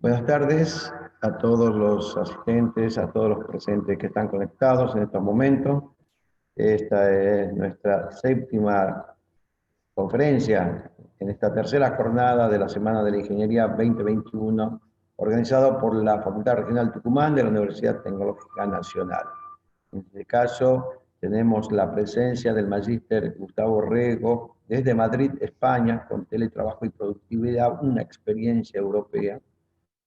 Buenas tardes a todos los asistentes, a todos los presentes que están conectados en estos momentos. Esta es nuestra séptima conferencia en esta tercera jornada de la Semana de la Ingeniería 2021, organizada por la Facultad Regional Tucumán de la Universidad Tecnológica Nacional. En este caso, tenemos la presencia del magíster Gustavo Rego desde Madrid, España, con teletrabajo y productividad, una experiencia europea,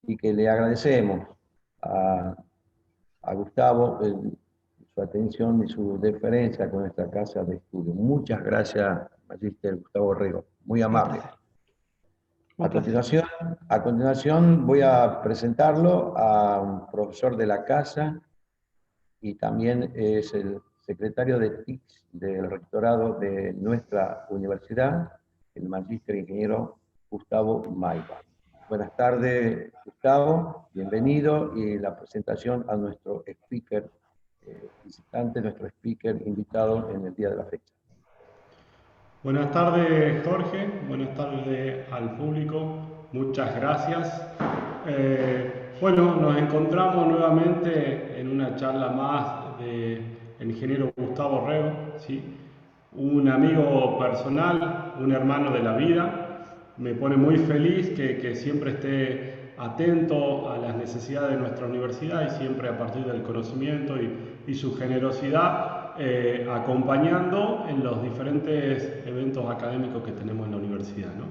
y que le agradecemos a Gustavo su atención y su deferencia con esta casa de estudio. Muchas gracias, magíster Gustavo Rego, muy amable. Un placer. A continuación voy a presentarlo a un profesor de la casa y también es el secretario de TICS del rectorado de nuestra universidad, el magíster ingeniero Gustavo Maiva. Buenas tardes, Gustavo, bienvenido, y la presentación a nuestro speaker visitante, nuestro speaker invitado en el día de la fecha. Buenas tardes, Jorge, buenas tardes al público, muchas gracias. Bueno, nos encontramos nuevamente en una charla más del ingeniero Gustavo Rego, ¿sí? Un amigo personal, un hermano de la vida. Me pone muy feliz que siempre esté atento a las necesidades de nuestra universidad y siempre a partir del conocimiento y su generosidad acompañando en los diferentes eventos académicos que tenemos en la universidad, ¿no?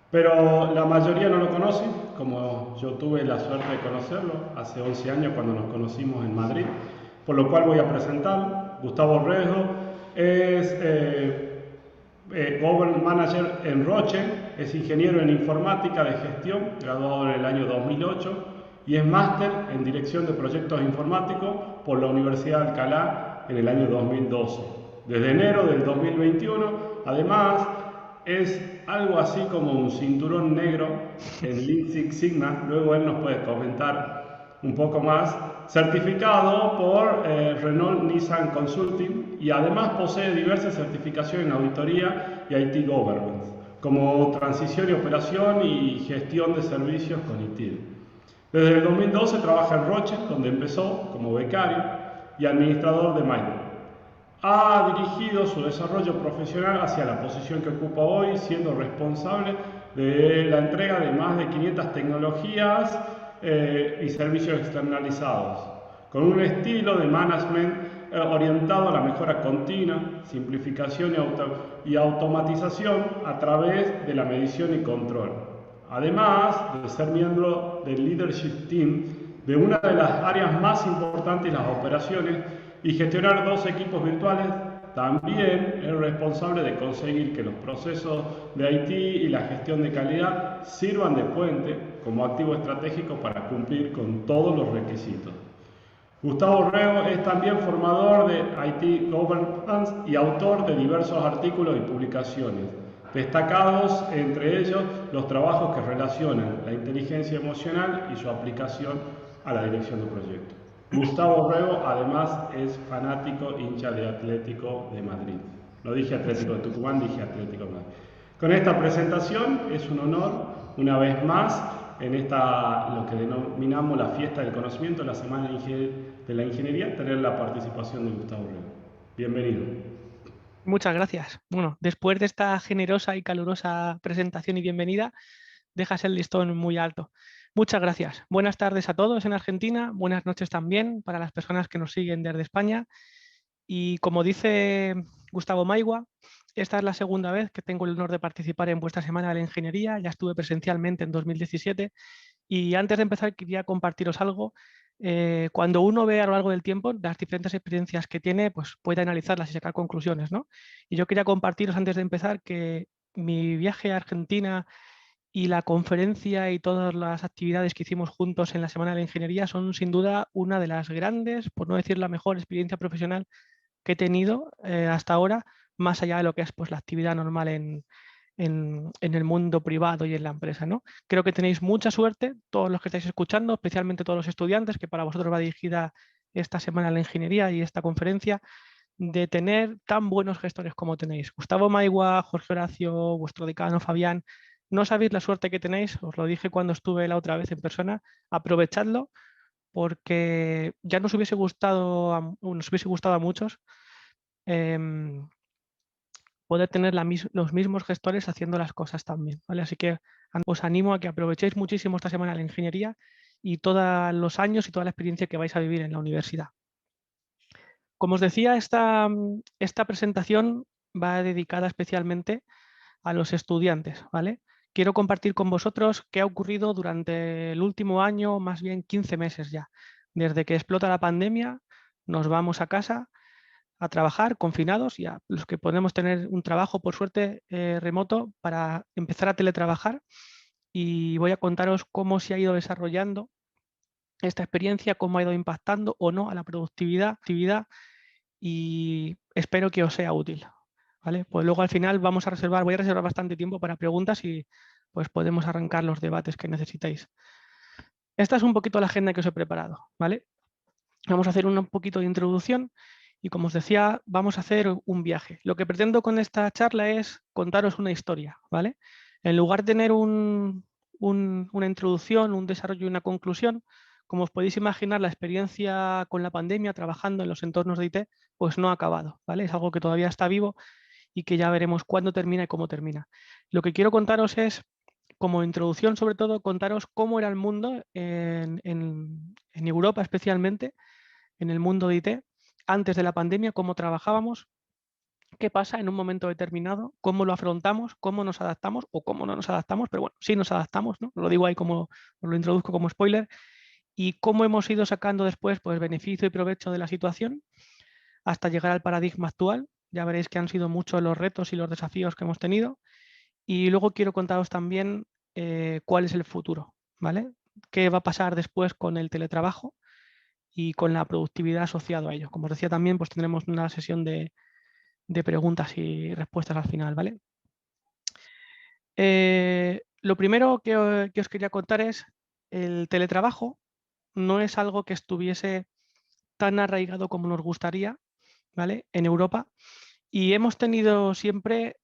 Pero la mayoría no lo conoce, como yo tuve la suerte de conocerlo hace 11 años cuando nos conocimos en Madrid, por lo cual voy a presentarlo. Gustavo Rego es Government Manager en Roche, es ingeniero en informática de gestión, graduado en el año 2008, y es máster en dirección de proyectos informáticos por la Universidad de Alcalá en el año 2012. Desde enero del 2021, además, es algo así como un cinturón negro en Lean Six Sigma, luego él nos puede comentar un poco más, certificado por Renault Nissan Consulting, y además posee diversas certificaciones en auditoría y IT Governance, como transición y operación y gestión de servicios con ITIL. Desde el 2012 trabaja en Roche, donde empezó como becario y administrador de Micro. Ha dirigido su desarrollo profesional hacia la posición que ocupa hoy, siendo responsable de la entrega de más de 500 tecnologías y servicios externalizados, con un estilo de management orientado a la mejora continua, simplificación y automatización a través de la medición y control. Además de ser miembro del Leadership Team de una de las áreas más importantes, las operaciones, y gestionar 2 equipos virtuales, también es responsable de conseguir que los procesos de IT y la gestión de calidad sirvan de puente como activo estratégico para cumplir con todos los requisitos. Gustavo Rego es también formador de IT Governance y autor de diversos artículos y publicaciones, destacados entre ellos los trabajos que relacionan la inteligencia emocional y su aplicación a la dirección de proyectos. Gustavo Rego además es fanático hincha de Atlético de Madrid. No dije Atlético de Tucumán, dije Atlético de Madrid. Con esta presentación es un honor, una vez más, en lo que denominamos la fiesta del conocimiento, la Semana de la Ingeniería, tener la participación de Gustavo Rego. Bienvenido. Muchas gracias. Bueno, después de esta generosa y calurosa presentación y bienvenida, dejas el listón muy alto. Muchas gracias. Buenas tardes a todos en Argentina, buenas noches también para las personas que nos siguen desde España. Y como dice Gustavo Maiva, esta es la segunda vez que tengo el honor de participar en vuestra Semana de la Ingeniería. Ya estuve presencialmente en 2017 y antes de empezar quería compartiros algo. Cuando uno ve a lo largo del tiempo las diferentes experiencias que tiene, pues puede analizarlas y sacar conclusiones, ¿no? Y yo quería compartiros antes de empezar que mi viaje a Argentina y la conferencia y todas las actividades que hicimos juntos en la Semana de la Ingeniería son sin duda una de las grandes, por no decir la mejor experiencia profesional que he tenido hasta ahora, más allá de lo que es pues, la actividad normal en el mundo privado y en la empresa, ¿no? Creo que tenéis mucha suerte, todos los que estáis escuchando, especialmente todos los estudiantes, que para vosotros va dirigida esta Semana de la Ingeniería y esta conferencia, de tener tan buenos gestores como tenéis. Gustavo Maiva, Jorge Horacio, vuestro decano Fabián, No sabéis la suerte que tenéis, os lo dije cuando estuve la otra vez en persona, aprovechadlo porque ya nos hubiese gustado a muchos em, poder tener los mismos gestores haciendo las cosas también, ¿vale? Así que os animo a que aprovechéis muchísimo esta semana la ingeniería y todos los años y toda la experiencia que vais a vivir en la universidad. Como os decía, esta presentación va dedicada especialmente a los estudiantes, ¿vale? Quiero compartir con vosotros qué ha ocurrido durante el último año, más bien 15 meses ya. Desde que explota la pandemia, nos vamos a casa a trabajar confinados y a los que podemos tener un trabajo, por suerte, remoto para empezar a teletrabajar. Y voy a contaros cómo se ha ido desarrollando esta experiencia, cómo ha ido impactando o no a la productividad, y espero que os sea útil. ¿Vale? Pues luego al final voy a reservar bastante tiempo para preguntas y pues podemos arrancar los debates que necesitéis. Esta es un poquito la agenda que os he preparado, ¿vale? Vamos a hacer un poquito de introducción y, como os decía, vamos a hacer un viaje. Lo que pretendo con esta charla es contaros una historia, ¿vale? En lugar de tener una introducción, un desarrollo y una conclusión, como os podéis imaginar, la experiencia con la pandemia trabajando en los entornos de IT, pues no ha acabado, ¿vale? Es algo que todavía está vivo y que ya veremos cuándo termina y cómo termina. Lo que quiero contaros es, como introducción sobre todo, contaros cómo era el mundo en Europa especialmente, en el mundo de IT, antes de la pandemia, cómo trabajábamos, qué pasa en un momento determinado, cómo lo afrontamos, cómo nos adaptamos o cómo no nos adaptamos, pero bueno, sí nos adaptamos, ¿no? Lo digo ahí como, os lo introduzco como spoiler, y cómo hemos ido sacando después pues, beneficio y provecho de la situación hasta llegar al paradigma actual. Ya veréis que han sido muchos los retos y los desafíos que hemos tenido. Y luego quiero contaros también cuál es el futuro, ¿vale? ¿Qué va a pasar después con el teletrabajo y con la productividad asociada a ello? Como os decía también, pues tendremos una sesión de preguntas y respuestas al final, ¿vale? Lo primero que os quería contar es el teletrabajo no es algo que estuviese tan arraigado como nos gustaría, ¿vale? En Europa. Y hemos tenido siempre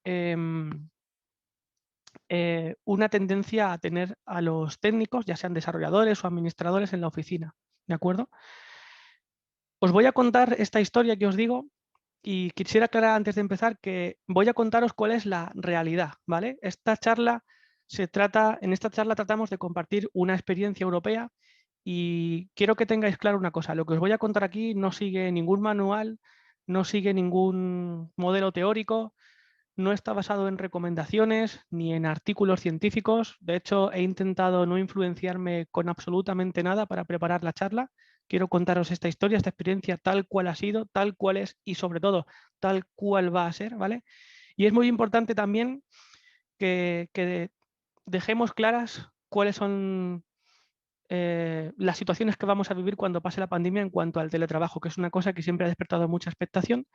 una tendencia a tener a los técnicos, ya sean desarrolladores o administradores, en la oficina, ¿de acuerdo? Os voy a contar esta historia que os digo y quisiera aclarar antes de empezar que voy a contaros cuál es la realidad, ¿vale? En esta charla tratamos de compartir una experiencia europea y quiero que tengáis claro una cosa, lo que os voy a contar aquí no sigue ningún manual, no sigue ningún modelo teórico, no está basado en recomendaciones ni en artículos científicos. De hecho, he intentado no influenciarme con absolutamente nada para preparar la charla. Quiero contaros esta historia, esta experiencia tal cual ha sido, tal cual es y sobre todo tal cual va a ser, ¿vale? Y es muy importante también que dejemos claras cuáles son las situaciones que vamos a vivir cuando pase la pandemia en cuanto al teletrabajo, que es una cosa que siempre ha despertado mucha expectación.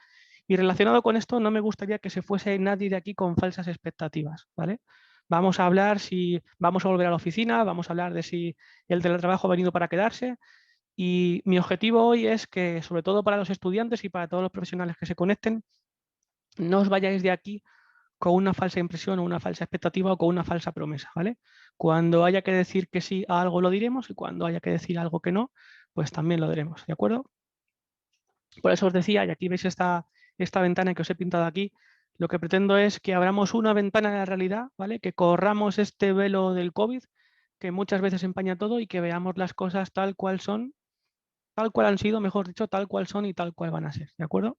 Y relacionado con esto, no me gustaría que se fuese nadie de aquí con falsas expectativas, ¿vale? Vamos a hablar si vamos a volver a la oficina, vamos a hablar de si el teletrabajo ha venido para quedarse. Y mi objetivo hoy es que, sobre todo para los estudiantes y para todos los profesionales que se conecten, no os vayáis de aquí con una falsa impresión o una falsa expectativa o con una falsa promesa, ¿vale? Cuando haya que decir que sí a algo lo diremos y cuando haya que decir algo que no, pues también lo diremos, ¿de acuerdo? Por eso os decía, y aquí veis esta ventana que os he pintado aquí, lo que pretendo es que abramos una ventana de la realidad, ¿vale? Que corramos este velo del COVID, que muchas veces empaña todo y que veamos las cosas tal cual son, tal cual han sido, mejor dicho, tal cual son y tal cual van a ser, ¿de acuerdo?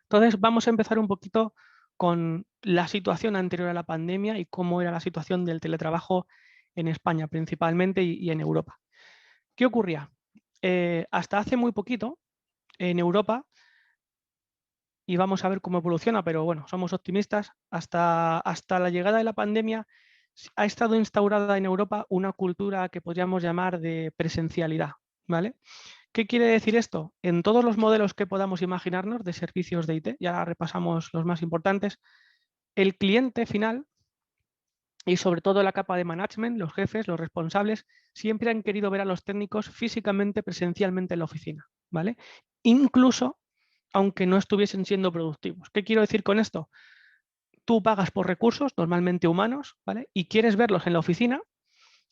Entonces vamos a empezar un poquito con la situación anterior a la pandemia y cómo era la situación del teletrabajo en España principalmente y en Europa. ¿Qué ocurría? Hasta hace muy poquito, en Europa, y vamos a ver cómo evoluciona, pero bueno, somos optimistas, hasta la llegada de la pandemia ha estado instaurada en Europa una cultura que podríamos llamar de presencialidad, ¿vale? ¿Qué quiere decir esto? En todos los modelos que podamos imaginarnos de servicios de IT, ya repasamos los más importantes, el cliente final y sobre todo la capa de management, los jefes, los responsables, siempre han querido ver a los técnicos físicamente, presencialmente en la oficina, ¿vale? Incluso aunque no estuviesen siendo productivos. ¿Qué quiero decir con esto? tú pagas por recursos, normalmente humanos, ¿vale? Y quieres verlos en la oficina,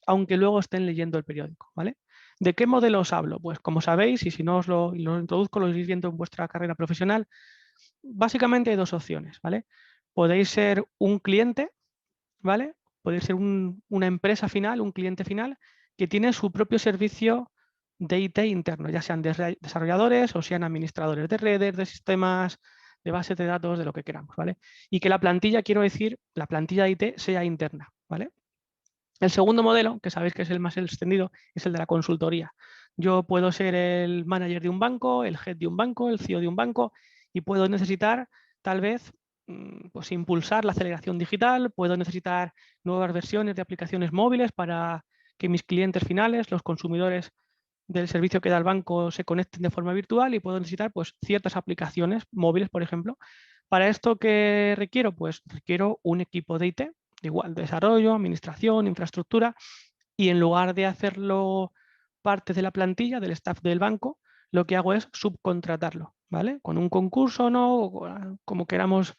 aunque luego estén leyendo el periódico, ¿vale? ¿De qué modelo os hablo? Pues como sabéis, y si no os lo introduzco, lo iréis viendo en vuestra carrera profesional, básicamente hay dos opciones, ¿vale? Podéis ser un cliente, ¿vale? Podéis ser una empresa final, un cliente final, que tiene su propio servicio de IT interno, ya sean desarrolladores o sean administradores de redes, de sistemas, de bases de datos, de lo que queramos, ¿vale? Y que la plantilla, quiero decir, la plantilla de IT sea interna, ¿vale? El segundo modelo, que sabéis que es el más extendido, es el de la consultoría. Yo puedo ser el manager de un banco, el head de un banco, el CEO de un banco y puedo necesitar tal vez pues, impulsar la aceleración digital, puedo necesitar nuevas versiones de aplicaciones móviles para que mis clientes finales, los consumidores del servicio que da el banco, se conecten de forma virtual y puedo necesitar pues, ciertas aplicaciones móviles, por ejemplo. Para esto, ¿qué requiero? Pues requiero un equipo de IT, igual desarrollo, administración, infraestructura, y en lugar de hacerlo parte de la plantilla, del staff del banco, lo que hago es subcontratarlo, ¿vale? Con un concurso o no, o como queramos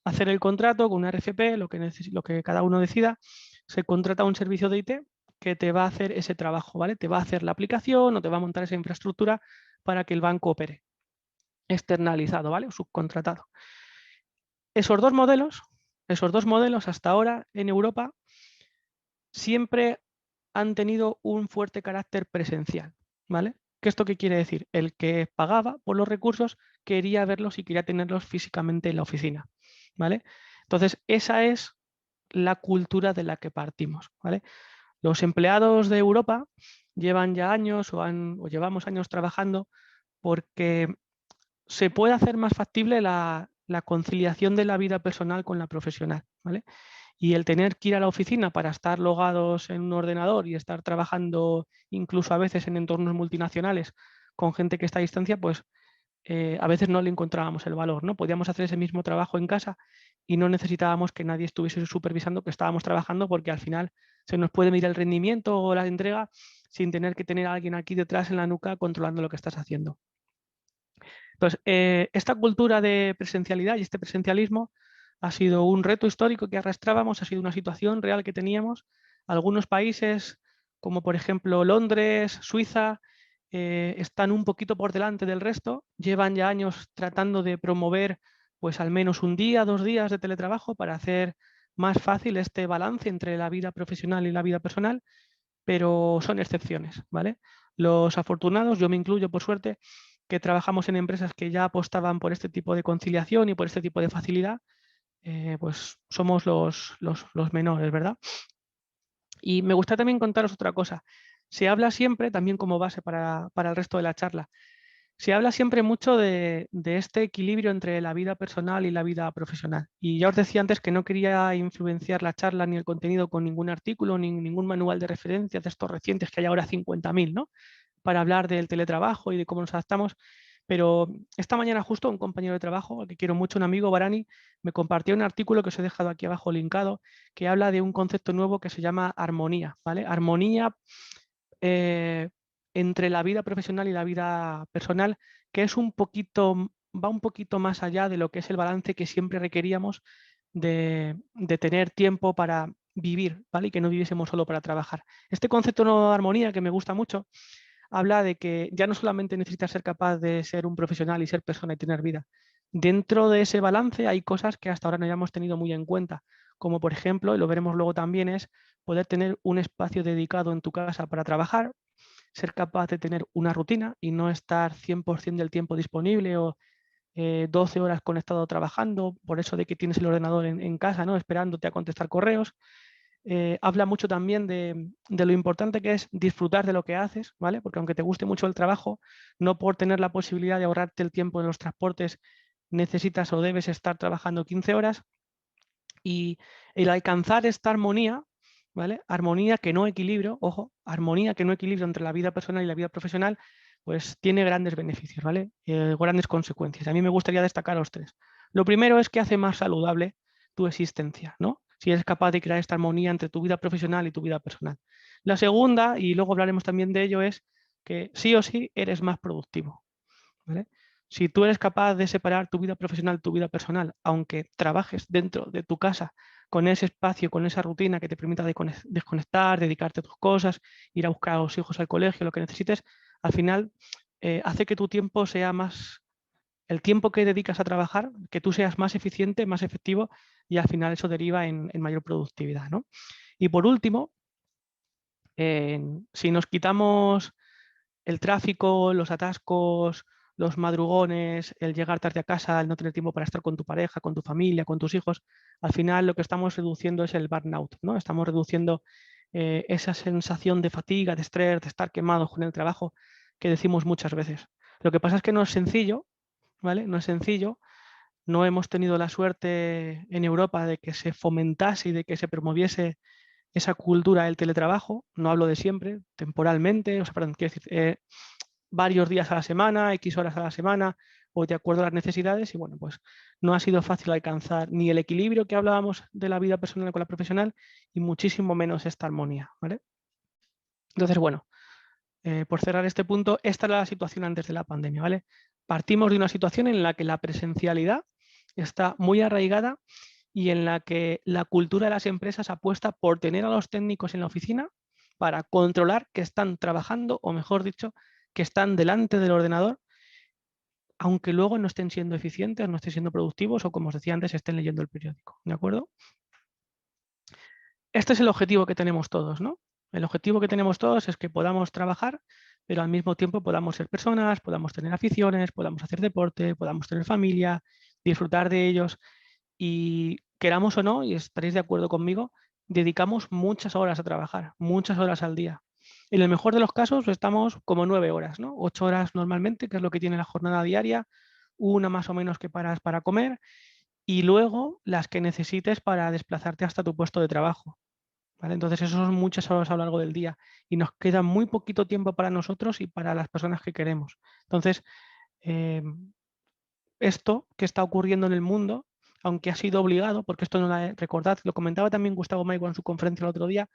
hacer el contrato, con una RFP, lo que cada uno decida, se contrata un servicio de IT que te va a hacer ese trabajo, ¿vale? Te va a hacer la aplicación o te va a montar esa infraestructura para que el banco opere. Externalizado, ¿vale? O subcontratado. Esos dos modelos hasta ahora en Europa siempre han tenido un fuerte carácter presencial, ¿vale? ¿Esto qué quiere decir? El que pagaba por los recursos quería verlos y quería tenerlos físicamente en la oficina, ¿vale? Entonces, esa es la cultura de la que partimos, ¿vale? Los empleados de Europa llevan ya años o llevamos años trabajando porque se puede hacer más factible la conciliación de la vida personal con la profesional, ¿vale? Y el tener que ir a la oficina para estar logados en un ordenador y estar trabajando incluso a veces en entornos multinacionales con gente que está a distancia, pues a veces no le encontrábamos el valor, ¿no? Podíamos hacer ese mismo trabajo en casa y no necesitábamos que nadie estuviese supervisando que estábamos trabajando porque al final se nos puede medir el rendimiento o la entrega sin tener que tener a alguien aquí detrás en la nuca controlando lo que estás haciendo. Entonces, esta cultura de presencialidad y este presencialismo ha sido un reto histórico que arrastrábamos, ha sido una situación real que teníamos. Algunos países, como por ejemplo Londres, Suiza, están un poquito por delante del resto, llevan ya años tratando de promover pues al menos un día, 2 días de teletrabajo para hacer más fácil este balance entre la vida profesional y la vida personal, pero son excepciones, ¿vale? Los afortunados, yo me incluyo por suerte, que trabajamos en empresas que ya apostaban por este tipo de conciliación y por este tipo de facilidad, pues somos los menores, ¿verdad? Y me gusta también contaros otra cosa. Se habla siempre, también como base para el resto de la charla, se habla siempre mucho de este equilibrio entre la vida personal y la vida profesional. Y ya os decía antes que no quería influenciar la charla ni el contenido con ningún artículo, ni ningún manual de referencias de estos recientes, que hay ahora 50.000, ¿no? Para hablar del teletrabajo y de cómo nos adaptamos. Pero esta mañana justo un compañero de trabajo, al que quiero mucho, un amigo, Barani, me compartió un artículo que os he dejado aquí abajo linkado, que habla de un concepto nuevo que se llama armonía, ¿vale? Armonía entre la vida profesional y la vida personal, que es va un poquito más allá de lo que es el balance que siempre requeríamos de tener tiempo para vivir, ¿vale? Y que no viviésemos solo para trabajar. Este concepto nuevo de armonía, que me gusta mucho, habla de que ya no solamente necesitas ser capaz de ser un profesional y ser persona y tener vida. Dentro de ese balance hay cosas que hasta ahora no hayamos tenido muy en cuenta, como por ejemplo, y lo veremos luego también, es poder tener un espacio dedicado en tu casa para trabajar, ser capaz de tener una rutina y no estar 100% del tiempo disponible o 12 horas conectado trabajando, por eso de que tienes el ordenador en casa, ¿no? Esperándote a contestar correos. Habla mucho también de lo importante que es disfrutar de lo que haces, ¿vale? Porque aunque te guste mucho el trabajo, no por tener la posibilidad de ahorrarte el tiempo en los transportes, necesitas o debes estar trabajando 15 horas. Y el alcanzar esta armonía, ¿vale? Armonía que no equilibrio, ojo, armonía que no equilibrio entre la vida personal y la vida profesional, pues tiene grandes beneficios, ¿vale? Grandes consecuencias. A mí me gustaría destacar los tres. Lo primero es que hace más saludable tu existencia, ¿no? Si eres capaz de crear esta armonía entre tu vida profesional y tu vida personal. La segunda, y luego hablaremos también de ello, es que sí o sí eres más productivo, ¿vale? Si tú eres capaz de separar tu vida profesional, tu vida personal, aunque trabajes dentro de tu casa, con ese espacio, con esa rutina que te permita desconectar, dedicarte a tus cosas, ir a buscar a los hijos al colegio, lo que necesites, al final hace que tu tiempo sea más, el tiempo que dedicas a trabajar, que tú seas más eficiente, más efectivo y al final eso deriva en mayor productividad, ¿no? Y por último, si nos quitamos el tráfico, los atascos, los madrugones, el llegar tarde a casa, el no tener tiempo para estar con tu pareja, con tu familia, con tus hijos, al final lo que estamos reduciendo es el burnout, ¿no? Estamos reduciendo esa sensación de fatiga, de estrés, de estar quemados con el trabajo que decimos muchas veces. Lo que pasa es que no es sencillo, ¿vale? No es sencillo. No hemos tenido la suerte en Europa de que se fomentase y de que se promoviese esa cultura del teletrabajo. No hablo de siempre, temporalmente, o sea, perdón, quiero decir, varios días a la semana, X horas a la semana, o de acuerdo a las necesidades, y bueno, pues no ha sido fácil alcanzar ni el equilibrio que hablábamos de la vida personal con la profesional, y muchísimo menos esta armonía, ¿vale? Entonces, bueno, por cerrar este punto, esta era la situación antes de la pandemia, ¿vale? Partimos de una situación en la que la presencialidad está muy arraigada y en la que la cultura de las empresas apuesta por tener a los técnicos en la oficina para controlar que están trabajando, o mejor dicho, que están delante del ordenador, aunque luego no estén siendo eficientes, no estén siendo productivos o, como os decía antes, estén leyendo el periódico, ¿de acuerdo? Este es el objetivo que tenemos todos, ¿no? El objetivo que tenemos todos es que podamos trabajar, pero al mismo tiempo podamos ser personas, podamos tener aficiones, podamos hacer deporte, podamos tener familia, disfrutar de ellos y, queramos o no, y estaréis de acuerdo conmigo, dedicamos muchas horas a trabajar, muchas horas al día. En el mejor de los casos estamos como 9 horas, ¿no? 8 horas normalmente, que es lo que tiene la jornada diaria, una más o menos que paras para comer y luego las que necesites para desplazarte hasta tu puesto de trabajo, ¿vale? Entonces, eso son muchas horas a lo largo del día y nos queda muy poquito tiempo para nosotros y para las personas que queremos. Entonces, eh, esto que está ocurriendo en el mundo, aunque ha sido obligado, porque esto no la recordad, lo comentaba también Gustavo Maigo en su conferencia el otro día,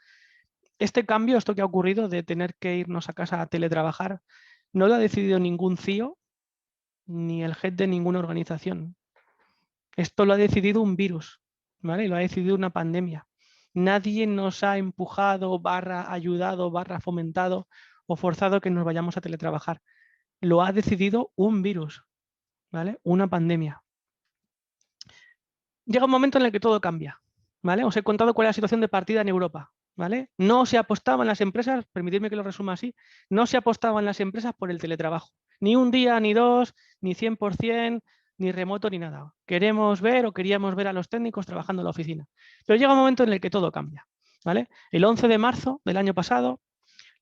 este cambio, esto que ha ocurrido de tener que irnos a casa a teletrabajar, no lo ha decidido ningún CEO ni el head de ninguna organización. Esto lo ha decidido un virus, ¿vale? Lo ha decidido una pandemia. Nadie nos ha empujado, ayudado, fomentado o forzado que nos vayamos a teletrabajar. Lo ha decidido un virus, ¿vale? Una pandemia. Llega un momento en el que todo cambia, ¿vale? Os he contado cuál es la situación de partida en Europa, ¿vale? No se apostaba en las empresas, permitidme que lo resuma así, no se apostaba en las empresas por el teletrabajo. Ni un día, ni dos, ni 100%, ni remoto, ni nada. Queríamos ver a los técnicos trabajando en la oficina. Pero llega un momento en el que todo cambia, ¿vale? El 11 de marzo del año pasado,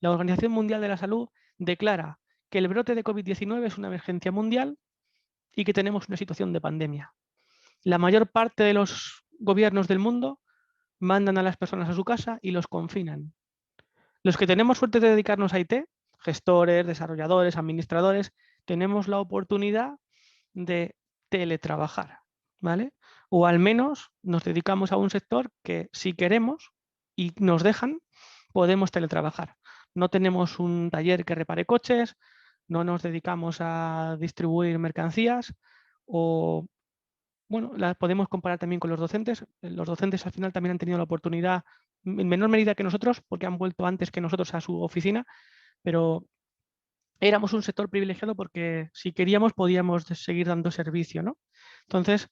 la Organización Mundial de la Salud declara que el brote de COVID-19 es una emergencia mundial y que tenemos una situación de pandemia. La mayor parte de los gobiernos del mundo mandan a las personas a su casa y los confinan. Los que tenemos suerte de dedicarnos a IT, gestores, desarrolladores, administradores, tenemos la oportunidad de teletrabajar, ¿vale? O al menos nos dedicamos a un sector que, si queremos y nos dejan, podemos teletrabajar. No tenemos un taller que repare coches, no nos dedicamos a distribuir mercancías o, bueno, la podemos comparar también con los docentes. Los docentes al final también han tenido la oportunidad, en menor medida que nosotros, porque han vuelto antes que nosotros a su oficina, pero éramos un sector privilegiado porque si queríamos podíamos seguir dando servicio, ¿no? Entonces,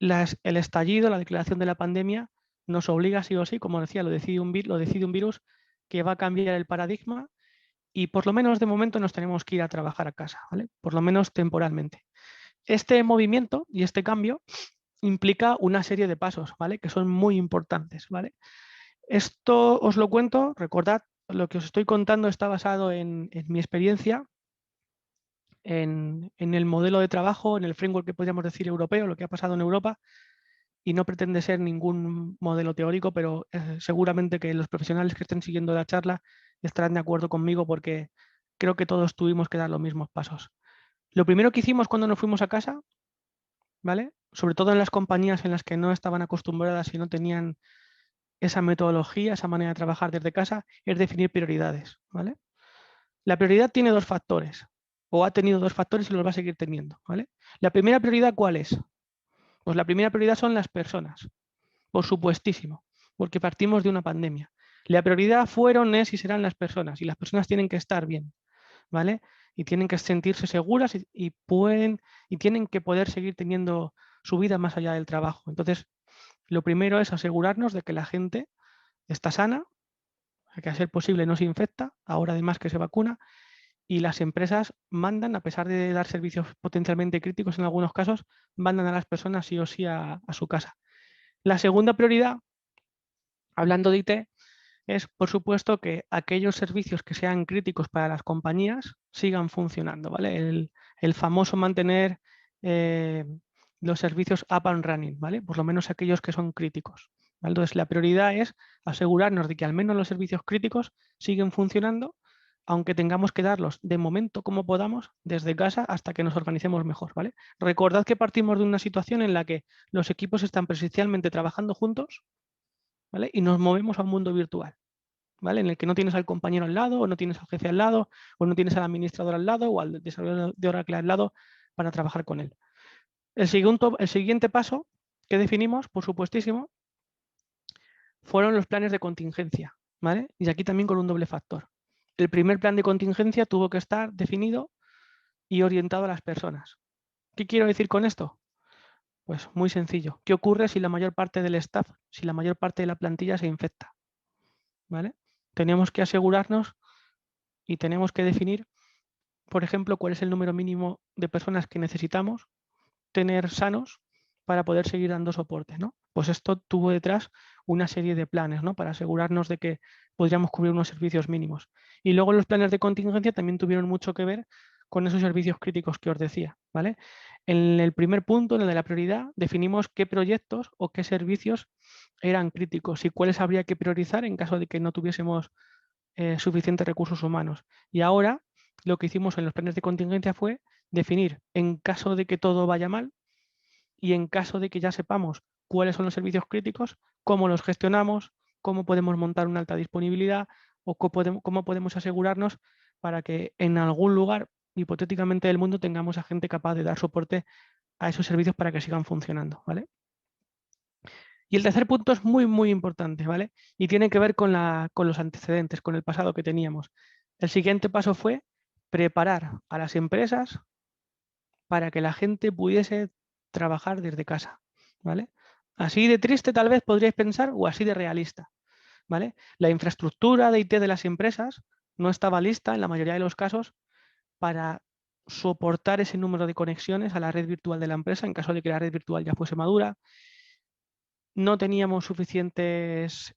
el estallido, la declaración de la pandemia nos obliga sí o sí, como decía, lo decide un virus que va a cambiar el paradigma y por lo menos de momento nos tenemos que ir a trabajar a casa, ¿vale? Por lo menos temporalmente. Este movimiento y este cambio implica una serie de pasos, ¿vale? Que son muy importantes, ¿vale? Esto os lo cuento, recordad, lo que os estoy contando está basado en mi experiencia, en el modelo de trabajo, en el framework que podríamos decir europeo, lo que ha pasado en Europa, y no pretende ser ningún modelo teórico, pero seguramente que los profesionales que estén siguiendo la charla estarán de acuerdo conmigo porque creo que todos tuvimos que dar los mismos pasos. Lo primero que hicimos cuando nos fuimos a casa, ¿vale? Sobre todo en las compañías en las que no estaban acostumbradas y no tenían esa metodología, esa manera de trabajar desde casa, es definir prioridades, ¿vale? La prioridad tiene dos factores. o ha tenido 2 factores y los va a seguir teniendo, ¿vale? La primera prioridad, ¿cuál es? Pues la primera prioridad son las personas, por supuestísimo, porque partimos de una pandemia. La prioridad fueron, es y serán las personas, y las personas tienen que estar bien, ¿vale? Y tienen que sentirse seguras y tienen que poder seguir teniendo su vida más allá del trabajo. Entonces, lo primero es asegurarnos de que la gente está sana, que a ser posible no se infecta, ahora además que se vacuna, y las empresas mandan, a pesar de dar servicios potencialmente críticos en algunos casos, mandan a las personas sí o sí a su casa. La segunda prioridad, hablando de IT, es, por supuesto, que aquellos servicios que sean críticos para las compañías sigan funcionando, ¿vale? El famoso mantener los servicios up and running, ¿vale? Por lo menos aquellos que son críticos, ¿vale? Entonces, la prioridad es asegurarnos de que al menos los servicios críticos siguen funcionando, aunque tengamos que darlos de momento como podamos desde casa hasta que nos organicemos mejor, ¿vale? Recordad que partimos de una situación en la que los equipos están presencialmente trabajando juntos, ¿vale? Y nos movemos a un mundo virtual, ¿vale? En el que no tienes al compañero al lado, o no tienes al jefe al lado, o no tienes al administrador al lado, o al desarrollador de Oracle al lado para trabajar con él. El siguiente paso que definimos, por supuestísimo, fueron los planes de contingencia, ¿vale? Y aquí también con un doble factor. El primer plan de contingencia tuvo que estar definido y orientado a las personas. ¿Qué quiero decir con esto? Pues muy sencillo. ¿Qué ocurre si la mayor parte del staff, si la mayor parte de la plantilla se infecta? ¿Vale? Tenemos que asegurarnos y tenemos que definir, por ejemplo, cuál es el número mínimo de personas que necesitamos tener sanos para poder seguir dando soporte, ¿no? Pues esto tuvo detrás una serie de planes, ¿no? Para asegurarnos de que podríamos cubrir unos servicios mínimos. Y luego los planes de contingencia también tuvieron mucho que ver con esos servicios críticos que os decía, ¿vale? En el primer punto, en el de la prioridad, definimos qué proyectos o qué servicios eran críticos y cuáles habría que priorizar en caso de que no tuviésemos suficientes recursos humanos. Y ahora lo que hicimos en los planes de contingencia fue definir, en caso de que todo vaya mal y en caso de que ya sepamos cuáles son los servicios críticos, cómo los gestionamos, cómo podemos montar una alta disponibilidad o cómo podemos asegurarnos para que en algún lugar hipotéticamente del mundo tengamos a gente capaz de dar soporte a esos servicios para que sigan funcionando, ¿vale? Y el tercer punto es muy, muy importante, ¿vale? Y tiene que ver con los antecedentes, con el pasado que teníamos. El siguiente paso fue preparar a las empresas para que la gente pudiese trabajar desde casa, ¿vale? Así de triste tal vez podríais pensar o así de realista, ¿vale? La infraestructura de IT de las empresas no estaba lista en la mayoría de los casos para soportar ese número de conexiones a la red virtual de la empresa en caso de que la red virtual ya fuese madura. No teníamos suficientes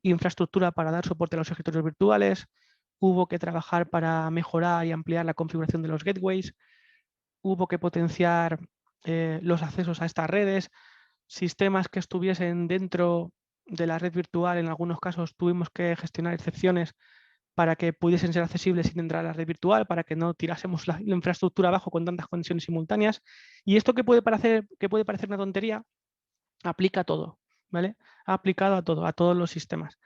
infraestructura para dar soporte a los escritorios virtuales, hubo que trabajar para mejorar y ampliar la configuración de los gateways, hubo que potenciar los accesos a estas redes, sistemas que estuviesen dentro de la red virtual, en algunos casos tuvimos que gestionar excepciones para que pudiesen ser accesibles sin entrar a la red virtual, para que no tirásemos la infraestructura abajo con tantas conexiones simultáneas. Y esto que puede parecer una tontería, aplica a todo, ¿vale? Ha aplicado a todos los sistemas.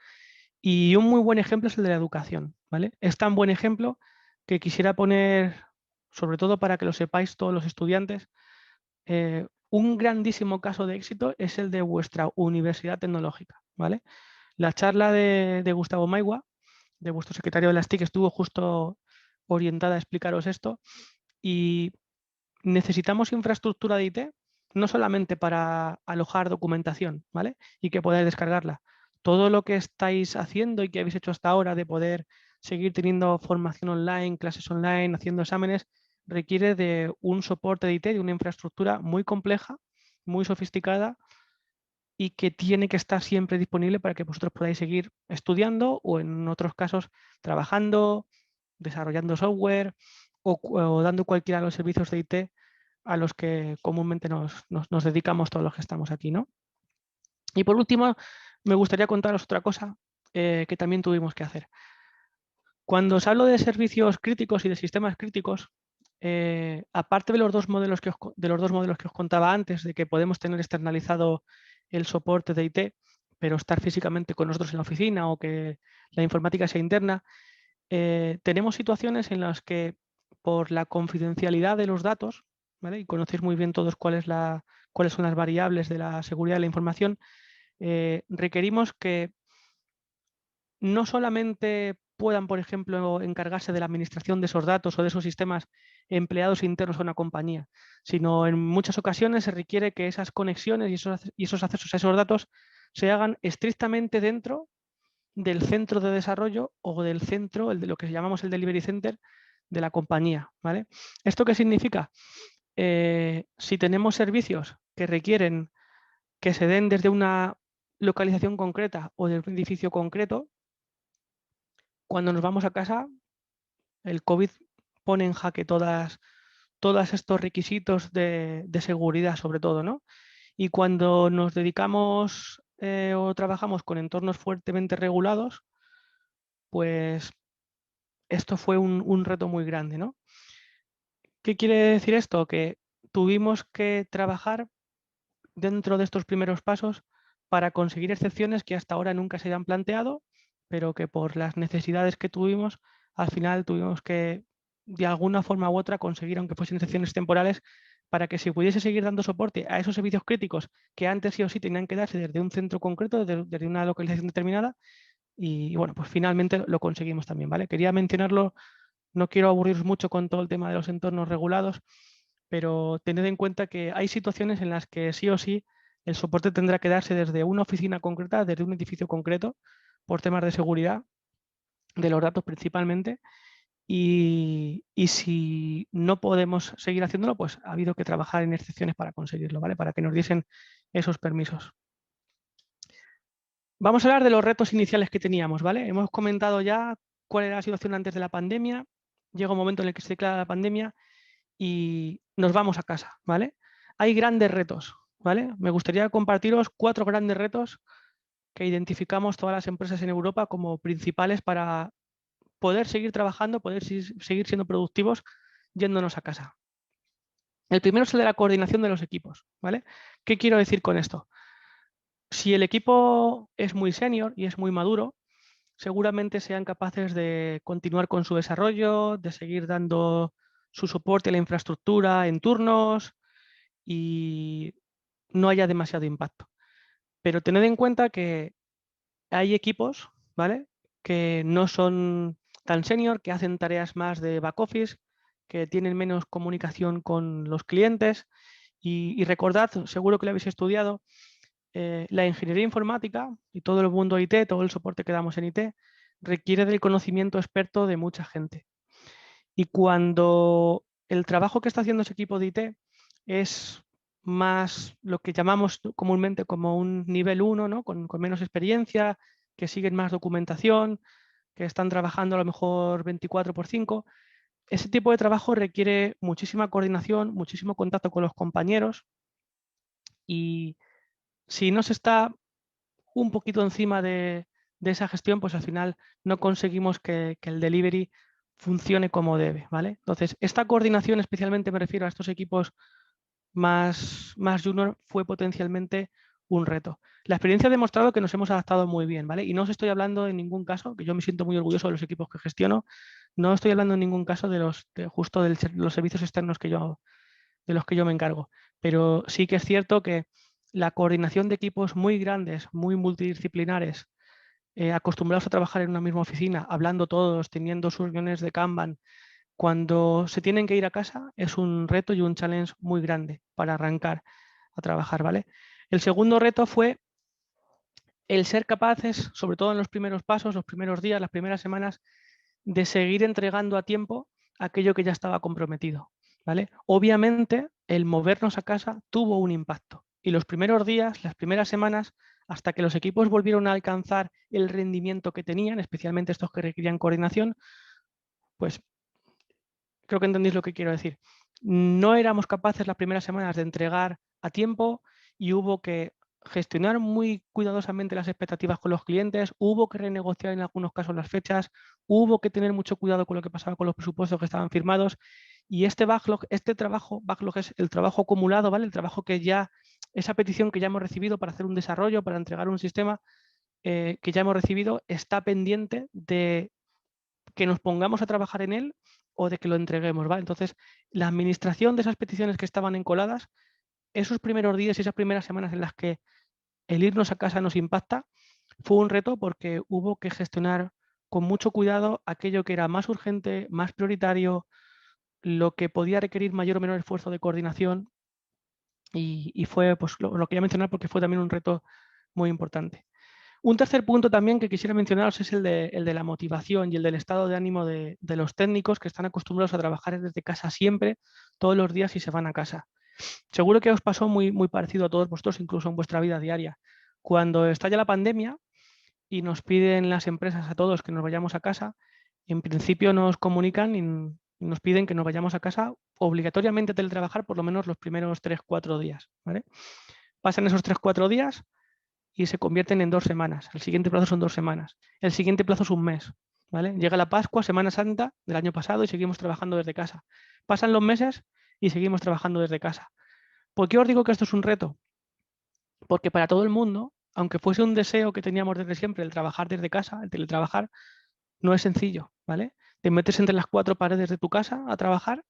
Y un muy buen ejemplo es el de la educación, ¿vale? Es tan buen ejemplo que quisiera poner, sobre todo para que lo sepáis todos los estudiantes, un grandísimo caso de éxito es el de vuestra universidad tecnológica, ¿vale? La charla de Gustavo Maigua, de vuestro secretario de las TIC, estuvo justo orientada a explicaros esto y necesitamos infraestructura de IT no solamente para alojar documentación, ¿vale? Y que podáis descargarla. Todo lo que estáis haciendo y que habéis hecho hasta ahora de poder seguir teniendo formación online, clases online, haciendo exámenes, requiere de un soporte de IT, de una infraestructura muy compleja, muy sofisticada y que tiene que estar siempre disponible para que vosotros podáis seguir estudiando o en otros casos trabajando, desarrollando software o dando cualquiera de los servicios de IT a los que comúnmente nos dedicamos todos los que estamos aquí, ¿no? Y por último, me gustaría contaros otra cosa que también tuvimos que hacer. Cuando os hablo de servicios críticos y de sistemas críticos, aparte de los dos modelos que os contaba antes, de que podemos tener externalizado el soporte de IT, pero estar físicamente con nosotros en la oficina o que la informática sea interna, tenemos situaciones en las que por la confidencialidad de los datos, ¿vale? Y conocéis muy bien todos cuáles son las variables de la seguridad de la información, requerimos que no solamente puedan, por ejemplo, encargarse de la administración de esos datos o de esos sistemas empleados internos a una compañía, sino en muchas ocasiones se requiere que esas conexiones y esos accesos a esos datos se hagan estrictamente dentro del centro de desarrollo o del centro, el de lo que llamamos el delivery center de la compañía, ¿vale? ¿Esto qué significa? Si tenemos servicios que requieren que se den desde una localización concreta o de un edificio concreto, cuando nos vamos a casa, el COVID pone en jaque todos estos requisitos de seguridad, sobre todo, ¿no? Y cuando nos dedicamos o trabajamos con entornos fuertemente regulados, pues esto fue un reto muy grande, ¿no? ¿Qué quiere decir esto? Que tuvimos que trabajar dentro de estos primeros pasos para conseguir excepciones que hasta ahora nunca se habían planteado, pero que por las necesidades que tuvimos, al final tuvimos que, de alguna forma u otra, conseguir, aunque fuesen excepciones temporales, para que se pudiese seguir dando soporte a esos servicios críticos que antes sí o sí tenían que darse desde un centro concreto, desde una localización determinada, y bueno, pues finalmente lo conseguimos también, ¿vale? Quería mencionarlo, no quiero aburriros mucho con todo el tema de los entornos regulados, pero tened en cuenta que hay situaciones en las que sí o sí el soporte tendrá que darse desde una oficina concreta, desde un edificio concreto, por temas de seguridad de los datos principalmente, y si no podemos seguir haciéndolo, pues ha habido que trabajar en excepciones para conseguirlo, ¿vale? Para que nos diesen esos permisos. Vamos a hablar de los retos iniciales que teníamos, ¿vale? Hemos comentado ya cuál era la situación antes de la pandemia, llega un momento en el que se declara la pandemia y nos vamos a casa, ¿vale? Hay grandes retos, ¿vale? Me gustaría compartiros 4 grandes retos que identificamos todas las empresas en Europa como principales para poder seguir trabajando, poder seguir siendo productivos yéndonos a casa. El primero es el de la coordinación de los equipos, ¿vale? ¿Qué quiero decir con esto? Si el equipo es muy senior y es muy maduro, seguramente sean capaces de continuar con su desarrollo, de seguir dando su soporte a la infraestructura en turnos y no haya demasiado impacto. Pero tened en cuenta que hay equipos, ¿vale?, que no son tan senior, que hacen tareas más de back office, que tienen menos comunicación con los clientes y recordad, seguro que lo habéis estudiado, la ingeniería informática y todo el mundo IT, todo el soporte que damos en IT, requiere del conocimiento experto de mucha gente. Y cuando el trabajo que está haciendo ese equipo de IT es más lo que llamamos comúnmente como un nivel 1, ¿no?, con menos experiencia, que siguen más documentación, que están trabajando a lo mejor 24/5, ese tipo de trabajo requiere muchísima coordinación, muchísimo contacto con los compañeros y si no se está un poquito encima de esa gestión, pues al final no conseguimos que el delivery funcione como debe, ¿vale? Entonces, esta coordinación, especialmente me refiero a estos equipos más junior, fue potencialmente un reto. La experiencia ha demostrado que nos hemos adaptado muy bien, ¿vale? Y no os estoy hablando en ningún caso, que yo me siento muy orgulloso de los equipos que gestiono, no estoy hablando en ningún caso de los servicios externos de los que yo me encargo, pero sí que es cierto que la coordinación de equipos muy grandes, muy multidisciplinares, acostumbrados a trabajar en una misma oficina, hablando todos, teniendo sus reuniones de Kanban, cuando se tienen que ir a casa es un reto y un challenge muy grande para arrancar a trabajar, ¿vale? El segundo reto fue el ser capaces, sobre todo en los primeros pasos, los primeros días, las primeras semanas, de seguir entregando a tiempo aquello que ya estaba comprometido, ¿vale? Obviamente, el movernos a casa tuvo un impacto y los primeros días, las primeras semanas, hasta que los equipos volvieron a alcanzar el rendimiento que tenían, especialmente estos que requerían coordinación, pues creo que entendéis lo que quiero decir. No éramos capaces las primeras semanas de entregar a tiempo y hubo que gestionar muy cuidadosamente las expectativas con los clientes, hubo que renegociar en algunos casos las fechas, hubo que tener mucho cuidado con lo que pasaba con los presupuestos que estaban firmados y este backlog es el trabajo acumulado, ¿vale? El trabajo que ya, esa petición que ya hemos recibido para hacer un desarrollo, para entregar un sistema que ya hemos recibido, está pendiente de que nos pongamos a trabajar en él o de que lo entreguemos, ¿vale? Entonces, la administración de esas peticiones que estaban encoladas, esos primeros días y esas primeras semanas en las que el irnos a casa nos impacta, fue un reto porque hubo que gestionar con mucho cuidado aquello que era más urgente, más prioritario, lo que podía requerir mayor o menor esfuerzo de coordinación y fue, pues lo quería mencionar porque fue también un reto muy importante. Un tercer punto también que quisiera mencionaros es el de la motivación y el del estado de ánimo de los técnicos que están acostumbrados a trabajar desde casa siempre, todos los días y se van a casa. Seguro que os pasó muy, muy parecido a todos vosotros, incluso en vuestra vida diaria. Cuando estalla la pandemia y nos piden las empresas a todos que nos vayamos a casa, en principio nos comunican y nos piden que nos vayamos a casa obligatoriamente a teletrabajar por lo menos los primeros 3-4 días. ¿Vale? Pasan esos 3-4 días y se convierten en 2 semanas. El siguiente plazo son 2 semanas. El siguiente plazo es un mes. ¿Vale? Llega la Pascua, Semana Santa del año pasado y seguimos trabajando desde casa. Pasan los meses y seguimos trabajando desde casa. ¿Por qué os digo que esto es un reto? Porque para todo el mundo, aunque fuese un deseo que teníamos desde siempre, el trabajar desde casa, el teletrabajar, no es sencillo, ¿vale? Te metes entre las 4 paredes de tu casa a trabajar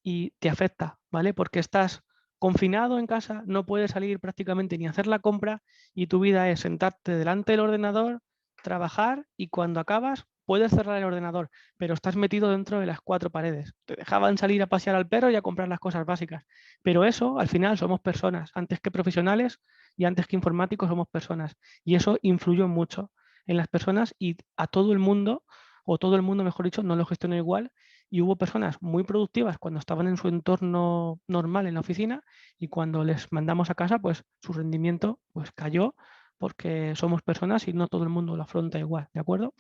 y te afecta, ¿vale? Porque estás confinado en casa, no puedes salir prácticamente ni hacer la compra y tu vida es sentarte delante del ordenador, trabajar y cuando acabas puedes cerrar el ordenador, pero estás metido dentro de las 4 paredes. Te dejaban salir a pasear al perro y a comprar las cosas básicas, pero eso al final somos personas, antes que profesionales y antes que informáticos somos personas y eso influyó mucho en las personas y a todo el mundo, o todo el mundo mejor dicho, no lo gestionó igual y hubo personas muy productivas cuando estaban en su entorno normal en la oficina y cuando les mandamos a casa, pues su rendimiento pues cayó porque somos personas y no todo el mundo lo afronta igual, ¿de acuerdo?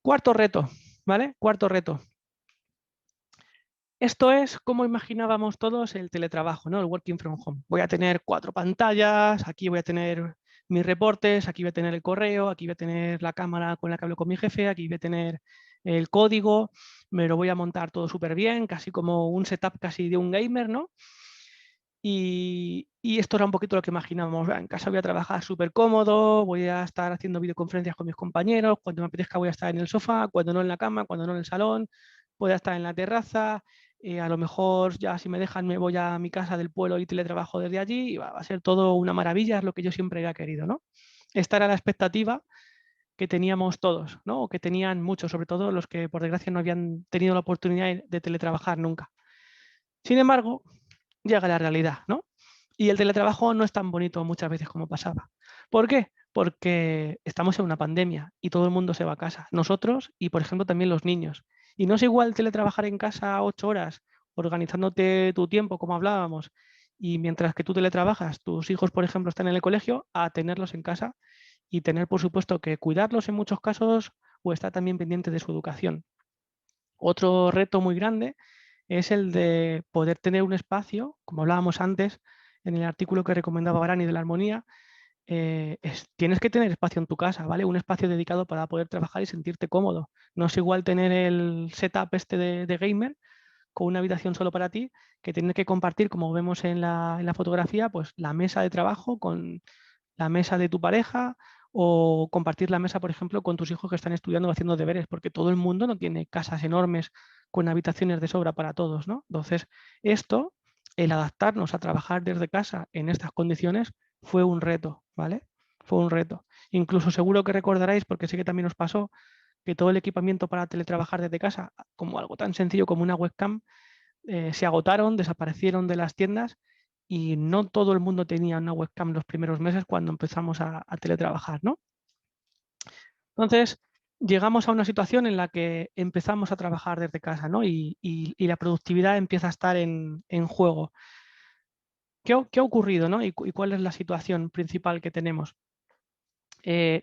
Cuarto reto, ¿vale? Cuarto reto. Esto es como imaginábamos todos el teletrabajo, ¿no? El working from home. Voy a tener 4 pantallas, aquí voy a tener mis reportes, aquí voy a tener el correo, aquí voy a tener la cámara con la que hablo con mi jefe, aquí voy a tener el código, me lo voy a montar todo súper bien, casi como un setup casi de un gamer, ¿no? Y esto era un poquito lo que imaginábamos. En casa voy a trabajar súper cómodo, voy a estar haciendo videoconferencias con mis compañeros, cuando me apetezca voy a estar en el sofá, cuando no en la cama, cuando no en el salón, voy a estar en la terraza, a lo mejor ya si me dejan me voy a mi casa del pueblo y teletrabajo desde allí y va a ser todo una maravilla, es lo que yo siempre había querido, ¿no? Esta era la expectativa que teníamos todos, ¿no? O que tenían muchos, sobre todo los que por desgracia no habían tenido la oportunidad de teletrabajar nunca. Sin embargo, llega la realidad, ¿no? Y el teletrabajo no es tan bonito muchas veces como pasaba. ¿Por qué? Porque estamos en una pandemia y todo el mundo se va a casa. Nosotros y, por ejemplo, también los niños. Y no es igual teletrabajar en casa 8 horas, organizándote tu tiempo, como hablábamos, y mientras que tú teletrabajas, tus hijos, por ejemplo, están en el colegio, a tenerlos en casa y tener, por supuesto, que cuidarlos en muchos casos o estar también pendiente de su educación. Otro reto muy grande es el de poder tener un espacio, como hablábamos antes en el artículo que recomendaba Brani de la armonía, tienes que tener espacio en tu casa, ¿vale? Un espacio dedicado para poder trabajar y sentirte cómodo. No es igual tener el setup este de gamer con una habitación solo para ti que tener que compartir, como vemos en la fotografía, pues la mesa de trabajo con la mesa de tu pareja o compartir la mesa, por ejemplo, con tus hijos que están estudiando o haciendo deberes, porque todo el mundo no tiene casas enormes con habitaciones de sobra para todos, ¿no? Entonces, esto, el adaptarnos a trabajar desde casa en estas condiciones fue un reto, ¿vale? Fue un reto. Incluso seguro que recordaréis, porque sé que también os pasó, que todo el equipamiento para teletrabajar desde casa, como algo tan sencillo como una webcam, se agotaron, desaparecieron de las tiendas y no todo el mundo tenía una webcam los primeros meses cuando empezamos a teletrabajar, ¿no? Entonces, llegamos a una situación en la que empezamos a trabajar desde casa, ¿no? Y la productividad empieza a estar en juego. ¿Qué ha ocurrido, ¿no? ¿Y cuál es la situación principal que tenemos?